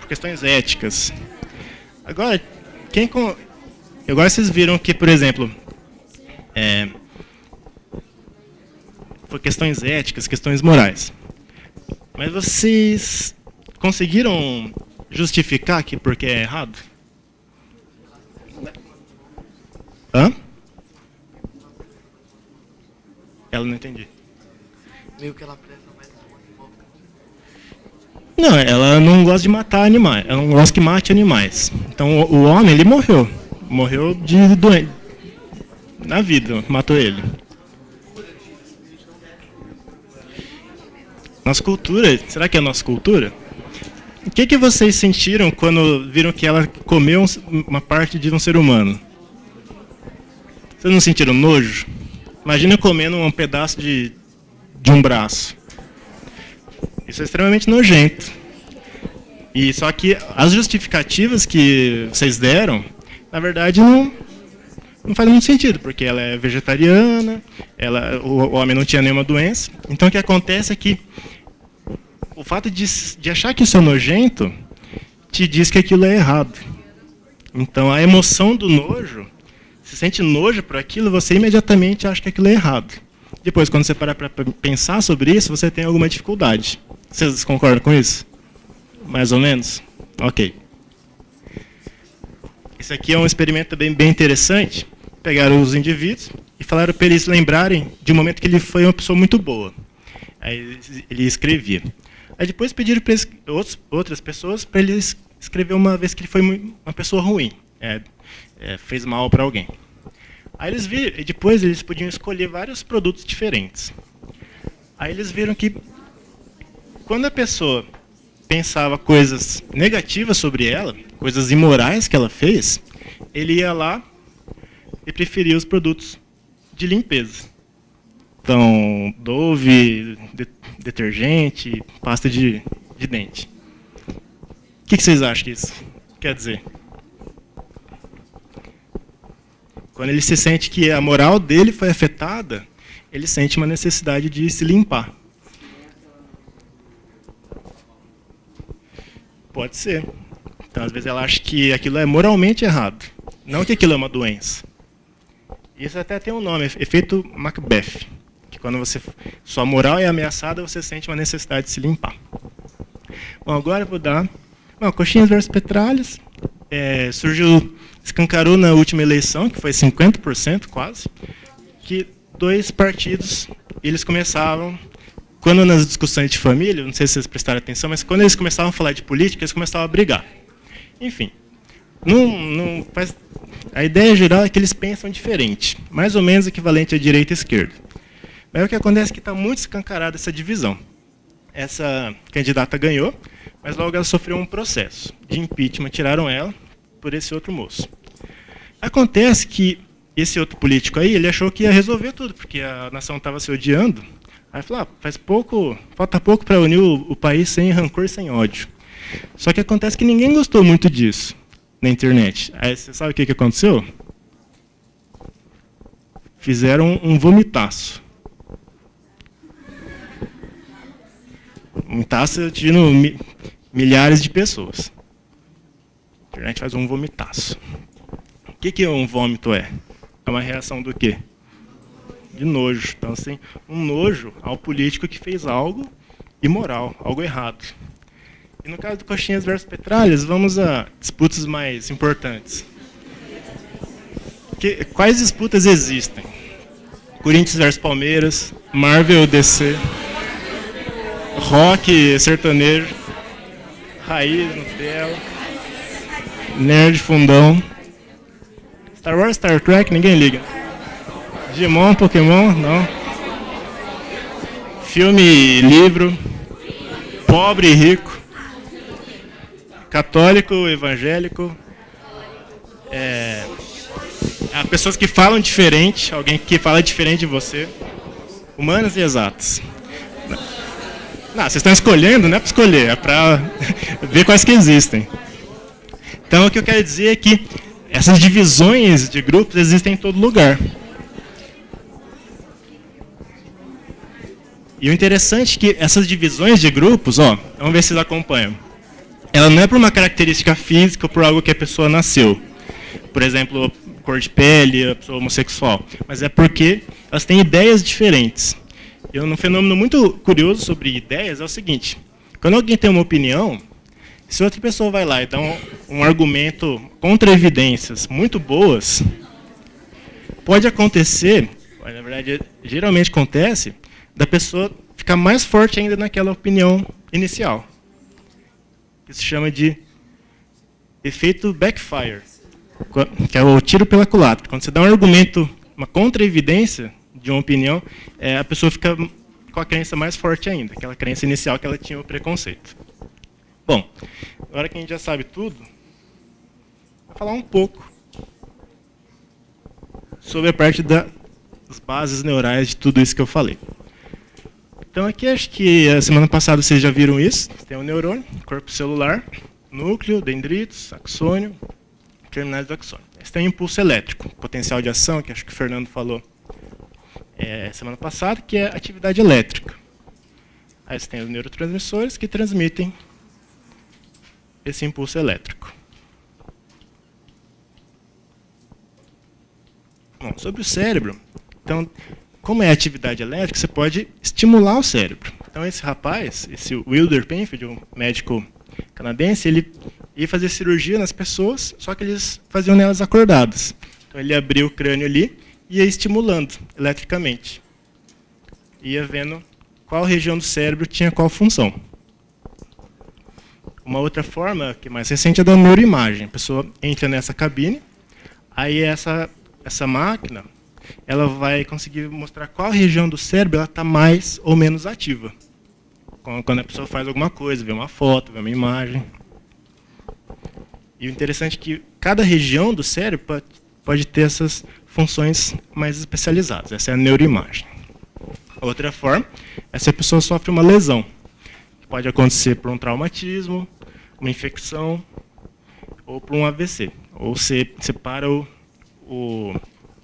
Por questões éticas. Agora vocês viram que, por exemplo, por questões éticas, questões morais. Mas vocês conseguiram justificar que porque é errado? Hã? Ela não entendi. Meio que ela preza mais. Não, ela não gosta de matar animais. Ela não gosta que mate animais. Então o homem, ele morreu. Morreu de doente. Na vida, matou ele. Nossa cultura, será que é a nossa cultura? O que vocês sentiram quando viram que ela comeu uma parte de um ser humano? Vocês não sentiram nojo? Imagina comendo um pedaço de um braço. Isso é extremamente nojento. E só que as justificativas que vocês deram, na verdade, não faz muito sentido, porque ela é vegetariana, o homem não tinha nenhuma doença. Então o que acontece é que o fato de achar que isso é nojento te diz que aquilo é errado. Então a emoção do nojo, se sente nojo por aquilo, você imediatamente acha que aquilo é errado. Depois, quando você parar para pensar sobre isso, você tem alguma dificuldade. Vocês concordam com isso? Mais ou menos? Ok. Esse aqui é um experimento também bem interessante. Pegaram os indivíduos e falaram para eles lembrarem de um momento que ele foi uma pessoa muito boa. Aí ele escrevia. Aí depois pediram para outras pessoas para ele escrever uma vez que ele foi uma pessoa ruim. Fez mal para alguém. Aí eles viram, e depois eles podiam escolher vários produtos diferentes. Aí eles viram que quando a pessoa pensava coisas negativas sobre ela, coisas imorais que ela fez, ele ia lá e preferia os produtos de limpeza. Então, Dove, detergente, pasta de dente. O que vocês acham que isso quer dizer? Quando ele se sente que a moral dele foi afetada, ele sente uma necessidade de se limpar. Pode ser. Então, às vezes, ela acha que aquilo é moralmente errado, não que aquilo é uma doença. Isso até tem um nome, efeito Macbeth, que quando sua moral é ameaçada, você sente uma necessidade de se limpar. Bom, agora eu vou dar... coxinhas versus petralhas. Escancarou na última eleição, que foi 50% quase, que dois partidos, eles começavam, quando nas discussões de família, não sei se vocês prestaram atenção, mas quando eles começavam a falar de política, eles começavam a brigar. Enfim, a ideia geral é que eles pensam diferente, mais ou menos equivalente à direita e à esquerda. Mas o que acontece é que está muito escancarada essa divisão. Essa candidata ganhou, mas logo ela sofreu um processo de impeachment, tiraram ela por esse outro moço. Acontece que esse outro político aí, ele achou que ia resolver tudo, porque a nação estava se odiando. Aí falou, falta pouco para unir o país sem rancor e sem ódio. Só que acontece que ninguém gostou muito disso na internet. Aí você sabe o que aconteceu? Fizeram um vomitaço. Vomitaço atingindo milhares de pessoas. A internet faz um vomitaço. O que um vômito é? É uma reação do quê? De nojo. Então, assim, um nojo ao político que fez algo imoral, algo errado. E no caso do Coxinhas versus Petralhas, vamos a disputas mais importantes. Quais disputas existem? Corinthians versus Palmeiras, Marvel DC, rock sertanejo, raiz, Nutella, nerd fundão, Star Wars, Star Trek, ninguém liga. Digimon, Pokémon, não. Filme e livro, pobre e rico, católico, evangélico, pessoas que falam diferente, alguém que fala diferente de você, humanas e exatas. Não, vocês estão escolhendo, não é para escolher, é para ver quais que existem. Então, o que eu quero dizer é que essas divisões de grupos existem em todo lugar. E o interessante é que essas divisões de grupos, vamos ver se vocês acompanham. Ela não é por uma característica física ou por algo que a pessoa nasceu. Por exemplo, cor de pele, a pessoa homossexual. Mas é porque elas têm ideias diferentes. E um fenômeno muito curioso sobre ideias é o seguinte. Quando alguém tem uma opinião, se outra pessoa vai lá e dá um argumento contra evidências muito boas, pode acontecer, na verdade, geralmente acontece, da pessoa ficar mais forte ainda naquela opinião inicial. Que se chama de efeito backfire, que é o tiro pela culatra. Quando você dá um argumento, uma contra-evidência de uma opinião, a pessoa fica com a crença mais forte ainda, aquela crença inicial que ela tinha o preconceito. Bom, agora que a gente já sabe tudo, vou falar um pouco sobre a parte das bases neurais de tudo isso que eu falei. Então aqui acho que a semana passada vocês já viram isso. Tem um neurônio, corpo celular, núcleo, dendritos, axônio, terminais do axônio. Esse tem um impulso elétrico, potencial de ação, que acho que o Fernando falou semana passada, que é atividade elétrica. Aí você tem os neurotransmissores que transmitem esse impulso elétrico. Bom, sobre o cérebro, então, como é atividade elétrica, você pode estimular o cérebro. Então, esse rapaz, esse Wilder Penfield, um médico canadense, ele ia fazer cirurgia nas pessoas, só que eles faziam nelas acordadas. Então, ele abria o crânio ali e ia estimulando eletricamente. Ia vendo qual região do cérebro tinha qual função. Uma outra forma, que é mais recente, é da neuroimagem. A pessoa entra nessa cabine, aí essa máquina ela vai conseguir mostrar qual região do cérebro está mais ou menos ativa. Quando a pessoa faz alguma coisa, vê uma foto, vê uma imagem. E o interessante é que cada região do cérebro pode ter essas funções mais especializadas. Essa é a neuroimagem. Outra forma é se a pessoa sofre uma lesão. Pode acontecer por um traumatismo, uma infecção ou por um AVC. Ou você para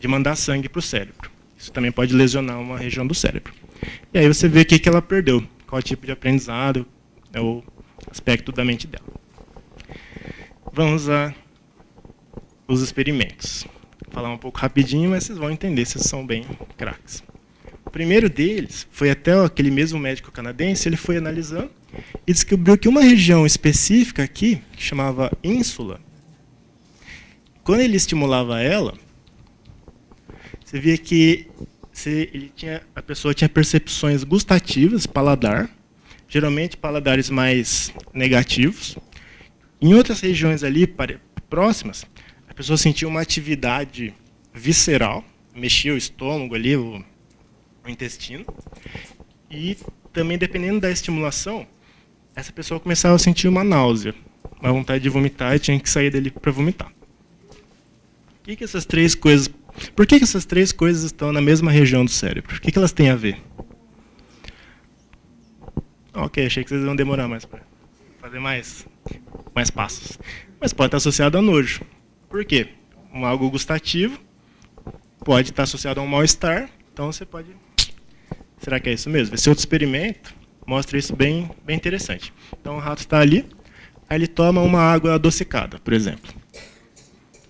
de mandar sangue para o cérebro. Isso também pode lesionar uma região do cérebro. E aí você vê o que ela perdeu, qual tipo de aprendizado, é o aspecto da mente dela. Vamos aos experimentos. Vou falar um pouco rapidinho, mas vocês vão entender, vocês são bem craques. O primeiro deles foi até aquele mesmo médico canadense, ele foi analisando e descobriu que uma região específica aqui, que chamava ínsula, quando ele estimulava ela, você via que a pessoa tinha percepções gustativas, paladar, geralmente paladares mais negativos. Em outras regiões ali próximas, a pessoa sentia uma atividade visceral, mexia o estômago ali, o intestino, e também, dependendo da estimulação, essa pessoa começava a sentir uma náusea, uma vontade de vomitar e tinha que sair dali para vomitar. O que essas três coisas Por que essas três coisas estão na mesma região do cérebro? O que elas têm a ver? Ok, achei que vocês iam demorar mais para fazer mais passos. Mas pode estar associado a nojo. Por quê? Algo gustativo pode estar associado a um mal-estar, então você pode... Será que é isso mesmo? Esse outro experimento mostra isso bem interessante. Então o rato está ali, aí ele toma uma água adocicada, por exemplo.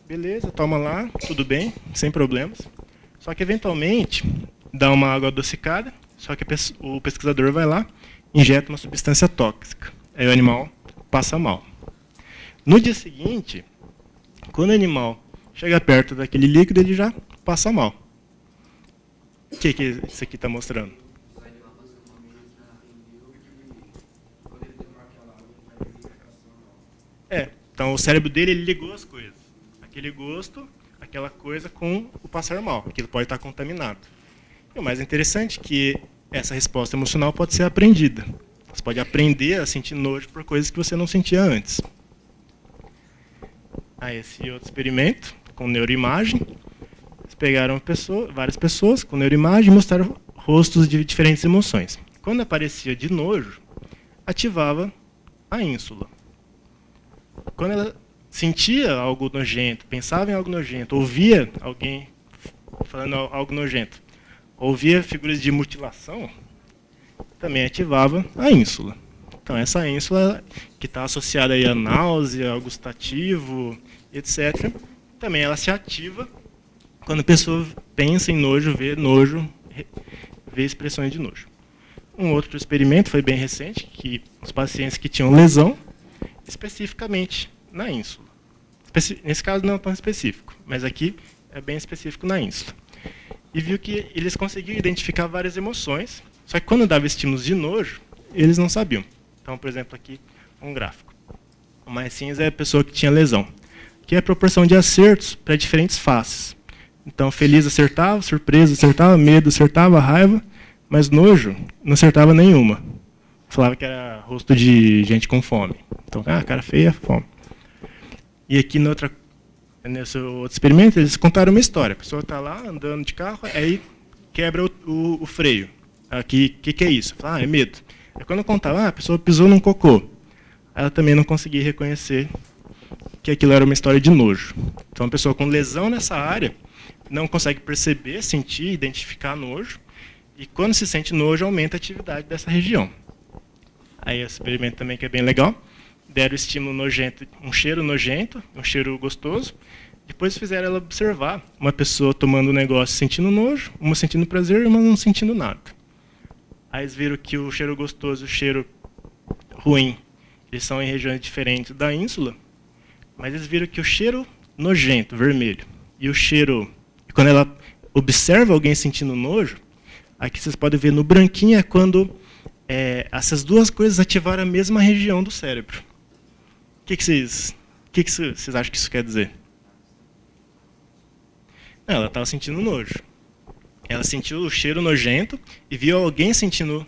Beleza, toma lá, tudo bem, sem problemas. Só que eventualmente dá uma água adocicada, só que o pesquisador vai lá, injeta uma substância tóxica. Aí o animal passa mal. No dia seguinte, quando o animal chega perto daquele líquido, ele já passa mal. O que isso aqui está mostrando? Então o cérebro dele ele ligou as coisas. Aquele gosto, aquela coisa com o passar mal. Aquilo pode estar contaminado. E o mais interessante é que essa resposta emocional pode ser aprendida. Você pode aprender a sentir nojo por coisas que você não sentia antes. Esse outro experimento, com neuroimagem, eles pegaram várias pessoas com neuroimagem e mostraram rostos de diferentes emoções. Quando aparecia de nojo, ativava a ínsula. Quando ela sentia algo nojento, pensava em algo nojento, ouvia alguém falando algo nojento, ouvia figuras de mutilação, também ativava a ínsula. Então, essa ínsula, que está associada aí a náusea, ao gustativo, etc., também ela se ativa quando a pessoa pensa em nojo, vê expressões de nojo. Um outro experimento foi bem recente, que os pacientes que tinham lesão, especificamente na ínsula. Nesse caso não é tão específico, mas aqui é bem específico na ínsula. E viu que eles conseguiam identificar várias emoções, só que quando dava estímulos de nojo, eles não sabiam. Então, por exemplo, aqui um gráfico. O mais cinza é a pessoa que tinha lesão. Aqui é a proporção de acertos para diferentes faces. Então, feliz acertava, surpresa acertava, medo acertava, raiva, mas nojo não acertava nenhuma. Falava que era rosto de gente com fome. Então, cara feia, fome. E aqui nesse outro experimento, eles contaram uma história. A pessoa está lá andando de carro, aí quebra o freio. Aqui, o que é isso? Fala, é medo. Aí quando eu contava, a pessoa pisou num cocô. Ela também não conseguia reconhecer que aquilo era uma história de nojo. Então, uma pessoa com lesão nessa área não consegue perceber, sentir, identificar nojo. E quando se sente nojo, aumenta a atividade dessa região. Aí esse experimento também que é bem legal. Deram estímulo nojento, um cheiro nojento, um cheiro gostoso. Depois fizeram ela observar uma pessoa tomando um negócio sentindo nojo, uma sentindo prazer e uma não sentindo nada. Aí eles viram que o cheiro gostoso e o cheiro ruim, eles são em regiões diferentes da ínsula, mas eles viram que o cheiro nojento, vermelho, e o cheiro... E quando ela observa alguém sentindo nojo, aqui vocês podem ver no branquinho é quando essas duas coisas ativaram a mesma região do cérebro. O que vocês acham que isso quer dizer? Não, ela estava sentindo nojo. Ela sentiu o cheiro nojento e viu alguém sentindo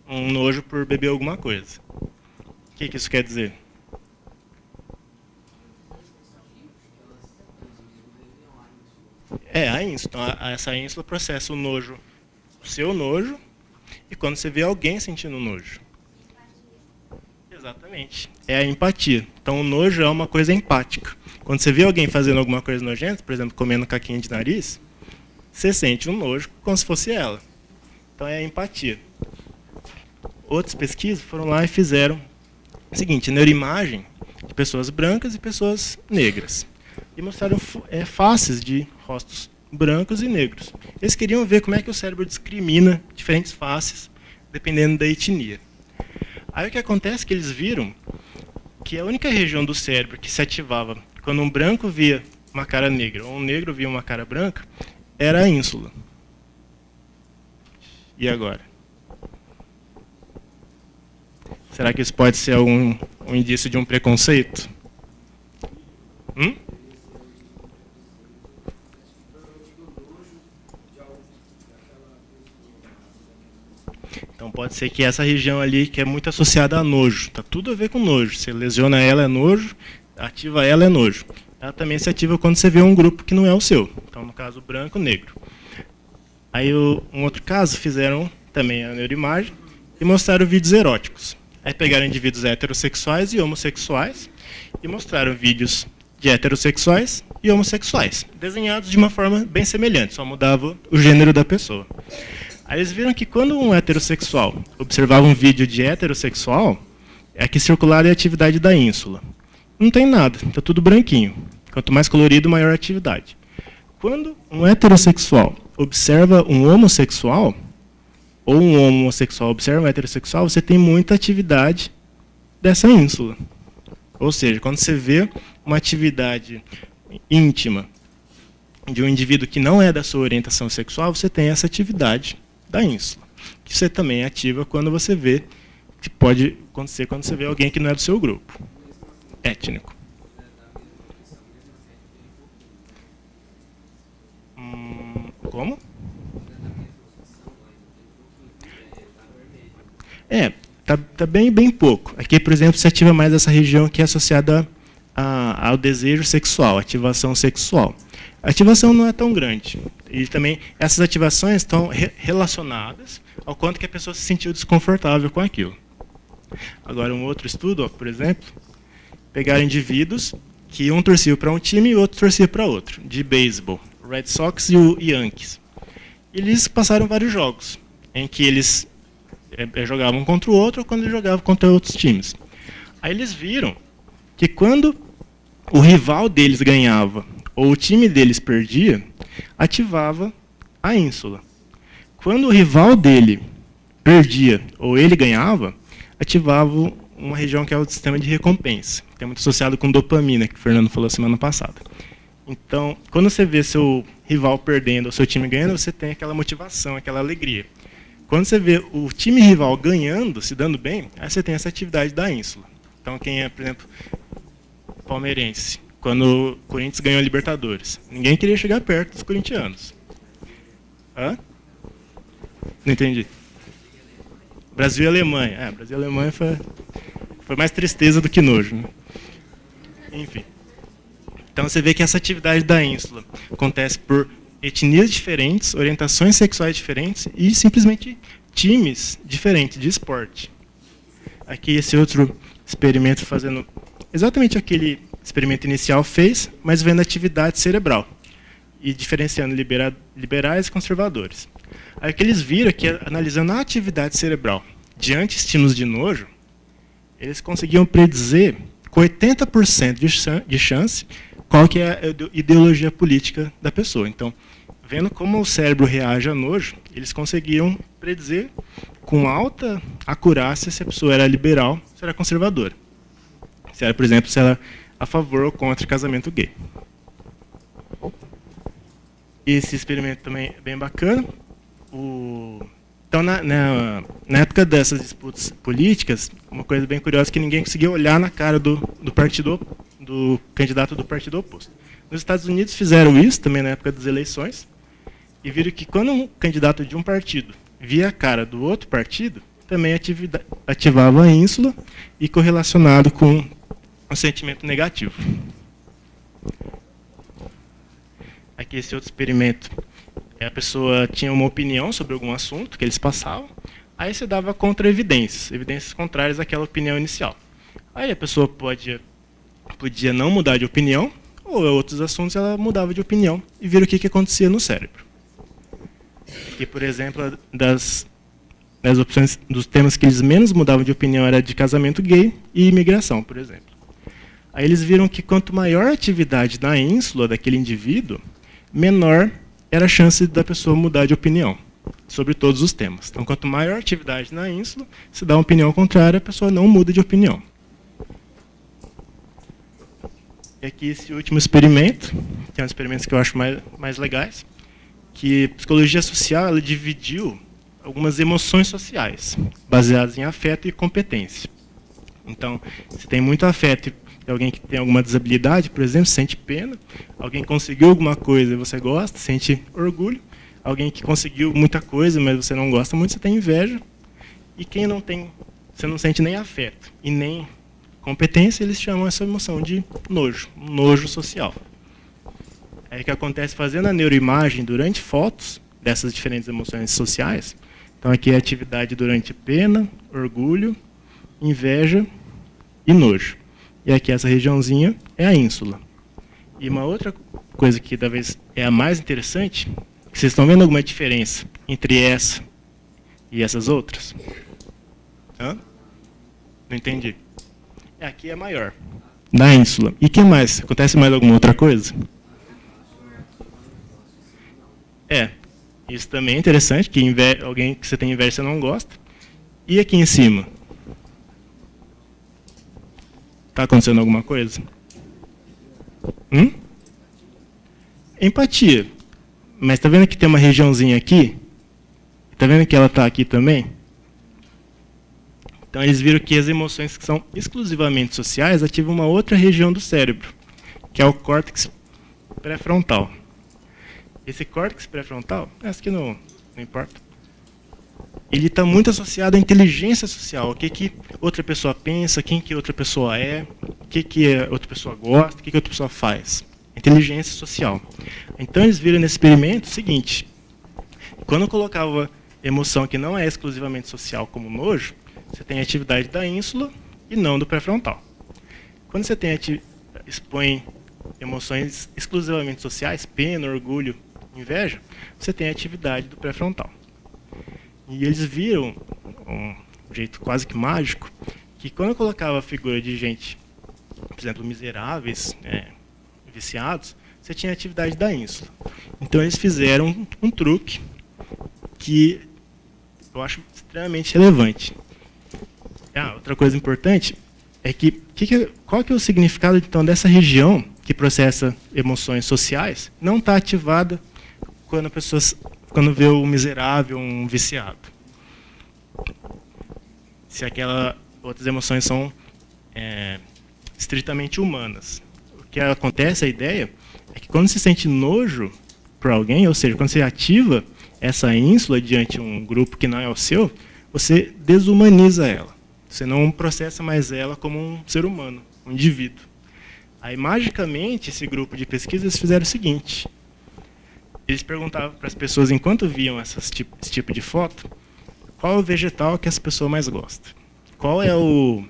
um nojo por beber alguma coisa. O que isso quer dizer? A ínsula. Então, essa ínsula processa o nojo, o seu nojo, e quando você vê alguém sentindo nojo. Exatamente. É a empatia. Então, o nojo é uma coisa empática. Quando você vê alguém fazendo alguma coisa nojenta, por exemplo, comendo caquinha de nariz, você sente um nojo como se fosse ela. Então, é a empatia. Outras pesquisas foram lá e fizeram o seguinte, neuroimagem de pessoas brancas e pessoas negras. E mostraram faces de rostos brancos e negros. Eles queriam ver como é que o cérebro discrimina diferentes faces, dependendo da etnia. Aí o que acontece é que eles viram que a única região do cérebro que se ativava quando um branco via uma cara negra ou um negro via uma cara branca era a ínsula. E agora? Será que isso pode ser um indício de um preconceito? Então pode ser que essa região ali, que é muito associada a nojo, está tudo a ver com nojo. Se lesiona ela é nojo, ativa ela é nojo. ela também se ativa quando você vê um grupo que não é o seu. Então, no caso, branco, negro. Aí, um outro caso, fizeram também a neuroimagem e mostraram vídeos eróticos. Aí pegaram indivíduos heterossexuais e homossexuais e mostraram vídeos de heterossexuais e homossexuais, desenhados de uma forma bem semelhante, só mudava o gênero da pessoa. Aí eles viram que quando um heterossexual observava um vídeo de heterossexual, é que circulava a atividade da ínsula. Não tem nada, está tudo branquinho. Quanto mais colorido, maior a atividade. Quando um heterossexual observa um homossexual, ou um homossexual observa um heterossexual, você tem muita atividade dessa ínsula. Ou seja, quando você vê uma atividade íntima de um indivíduo que não é da sua orientação sexual, você tem essa atividade da ínsula, que você também ativa quando você vê, que pode acontecer quando você vê alguém que não é do seu grupo étnico. Como? Tá bem pouco. Aqui, por exemplo, se ativa mais essa região que é associada ao desejo sexual, ativação sexual. A ativação não é tão grande. E também essas ativações estão relacionadas ao quanto que a pessoa se sentiu desconfortável com aquilo. Agora, um outro estudo, por exemplo, pegaram indivíduos que um torcia para um time e o outro torcia para outro, de beisebol, o Red Sox e o Yankees. Eles passaram vários jogos, em que eles jogavam contra o outro ou quando eles jogavam contra outros times. Aí eles viram que quando o rival deles ganhava ou o time deles perdia, ativava a ínsula. Quando o rival dele perdia ou ele ganhava, ativava uma região que é o sistema de recompensa, que é muito associado com dopamina, que o Fernando falou semana passada. Então, quando você vê seu rival perdendo ou seu time ganhando, você tem aquela motivação, aquela alegria. Quando você vê o time rival ganhando, se dando bem, aí você tem essa atividade da ínsula. Então, quem é, por exemplo, palmeirense, quando o Corinthians ganhou a Libertadores, ninguém queria chegar perto dos corintianos. Hã? Não entendi. Brasil e Alemanha. Brasil e Alemanha foi mais tristeza do que nojo, né? Enfim. Então, você vê que essa atividade da ínsula acontece por etnias diferentes, orientações sexuais diferentes e simplesmente times diferentes de esporte. Aqui esse outro experimento fazendo exatamente aquele experimento inicial fez, mas vendo a atividade cerebral e diferenciando liberais e conservadores. Aí que eles viram que analisando a atividade cerebral diante de estímulos de nojo, eles conseguiam predizer com 80% de chance qual que é a ideologia política da pessoa. Então, vendo como o cérebro reage a nojo, eles conseguiam predizer com alta acurácia se a pessoa era liberal ou se era conservadora. Se era, por exemplo, se ela a favor ou contra casamento gay. Esse experimento também é bem bacana. Então, na época dessas disputas políticas, uma coisa bem curiosa é que ninguém conseguia olhar na cara do candidato do partido oposto. Nos Estados Unidos fizeram isso também na época das eleições e viram que quando um candidato de um partido via a cara do outro partido, também ativava a ínsula e correlacionado com um sentimento negativo. Aqui esse outro experimento, a pessoa tinha uma opinião sobre algum assunto que eles passavam, aí você dava evidências contrárias àquela opinião inicial. Aí a pessoa podia não mudar de opinião, ou em outros assuntos ela mudava de opinião e viram o que acontecia no cérebro. Aqui, por exemplo, das opções dos temas que eles menos mudavam de opinião era de casamento gay e imigração, por exemplo. Aí eles viram que quanto maior a atividade na ínsula daquele indivíduo, menor era a chance da pessoa mudar de opinião sobre todos os temas. Então, quanto maior a atividade na ínsula, se dá uma opinião contrária, a pessoa não muda de opinião. E aqui esse último experimento, que é um dos experimentos que eu acho mais legais, que a psicologia social ela dividiu algumas emoções sociais, baseadas em afeto e competência. Então, se tem muito afeto e alguém que tem alguma desabilidade, por exemplo, sente pena. Alguém que conseguiu alguma coisa e você gosta, sente orgulho. Alguém que conseguiu muita coisa, mas você não gosta muito, você tem inveja. E quem não tem, você não sente nem afeto e nem competência, eles chamam essa emoção de nojo, um nojo social. É que acontece fazendo a neuroimagem durante fotos dessas diferentes emoções sociais. Então aqui é atividade durante pena, orgulho, inveja e nojo. E aqui essa regiãozinha é a ínsula. E uma outra coisa que talvez é a mais interessante, que vocês estão vendo alguma diferença entre essa e essas outras? Hã? Não entendi. Aqui é maior, da ínsula. E que mais? Acontece mais alguma outra coisa? Isso também é interessante, que alguém que você tem inveja você não gosta. E aqui em cima? Está acontecendo alguma coisa? Empatia. Mas está vendo que tem uma regiãozinha aqui? Está vendo que ela está aqui também? Então eles viram que as emoções que são exclusivamente sociais ativam uma outra região do cérebro, que é o córtex pré-frontal. Esse córtex pré-frontal, essa aqui não importa, ele está muito associado à inteligência social, o que outra pessoa pensa, quem que outra pessoa é, o que outra pessoa gosta, o que outra pessoa faz. Inteligência social. Então eles viram nesse experimento o seguinte, quando eu colocava emoção que não é exclusivamente social, como nojo, você tem a atividade da ínsula e não do pré-frontal. Quando você expõe emoções exclusivamente sociais, pena, orgulho, inveja, você tem a atividade do pré-frontal. E eles viram, um jeito quase que mágico, que quando eu colocava a figura de gente, por exemplo, miseráveis, viciados, você tinha a atividade da ínsula. Então eles fizeram um truque que eu acho extremamente relevante. Outra coisa importante é que, qual que é o significado então dessa região que processa emoções sociais não está ativada quando vê o miserável, um viciado. Se outras emoções são estritamente humanas. O que acontece, a ideia, é que quando se sente nojo por alguém, ou seja, quando você ativa essa ínsula diante de um grupo que não é o seu, você desumaniza ela. Você não processa mais ela como um ser humano, um indivíduo. Aí, magicamente, esse grupo de pesquisa eles fizeram o seguinte. Eles perguntavam para as pessoas, enquanto viam esse tipo de foto, qual é o vegetal que as pessoas mais gostam? Qual é o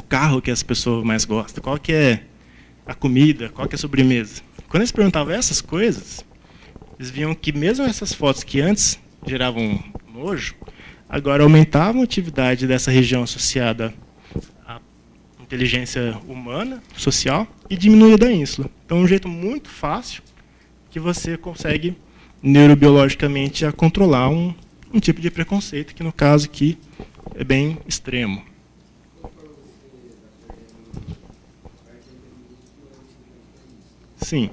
carro que as pessoas mais gostam? Qual que é a comida? Qual que é a sobremesa? Quando eles perguntavam essas coisas, eles viam que mesmo essas fotos que antes geravam nojo, agora aumentavam a atividade dessa região associada à inteligência humana, social, e diminuía da ínsula. Então, um jeito muito fácil que você consegue neurobiologicamente a controlar um tipo de preconceito, que no caso aqui é bem extremo. Sim.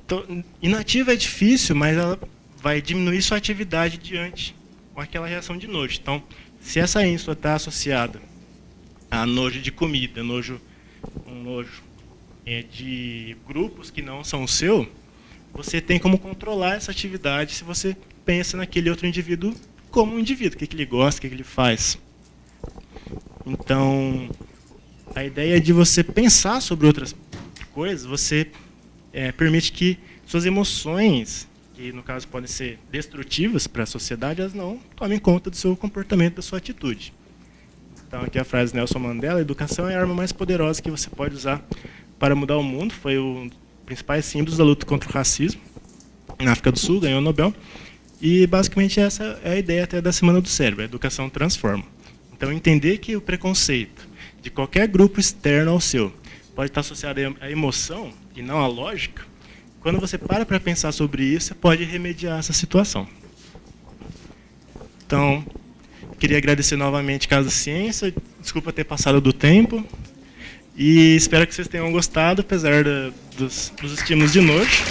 Então, inativa é difícil, mas ela vai diminuir sua atividade diante com aquela reação de nojo. Então, se essa ínsula está associada a nojo de comida, um nojo de grupos que não são o seu, você tem como controlar essa atividade se você pensa naquele outro indivíduo como um indivíduo, o que ele gosta, o que ele faz. Então, a ideia de você pensar sobre outras coisas, você permite que suas emoções, que no caso podem ser destrutivas para a sociedade, elas não tomem conta do seu comportamento, da sua atitude. Então, aqui a frase de Nelson Mandela: a educação é a arma mais poderosa que você pode usar para mudar o mundo. Foi um dos principais símbolos da luta contra o racismo na África do Sul, ganhou o Nobel. E, basicamente, essa é a ideia até da Semana do Cérebro: a educação transforma. Então, entender que o preconceito de qualquer grupo externo ao seu pode estar associado à emoção e não à lógica. Quando você para pensar sobre isso, você pode remediar essa situação. Então, queria agradecer novamente a Casa Ciência, desculpa ter passado do tempo, e espero que vocês tenham gostado, apesar dos estímulos de nojo.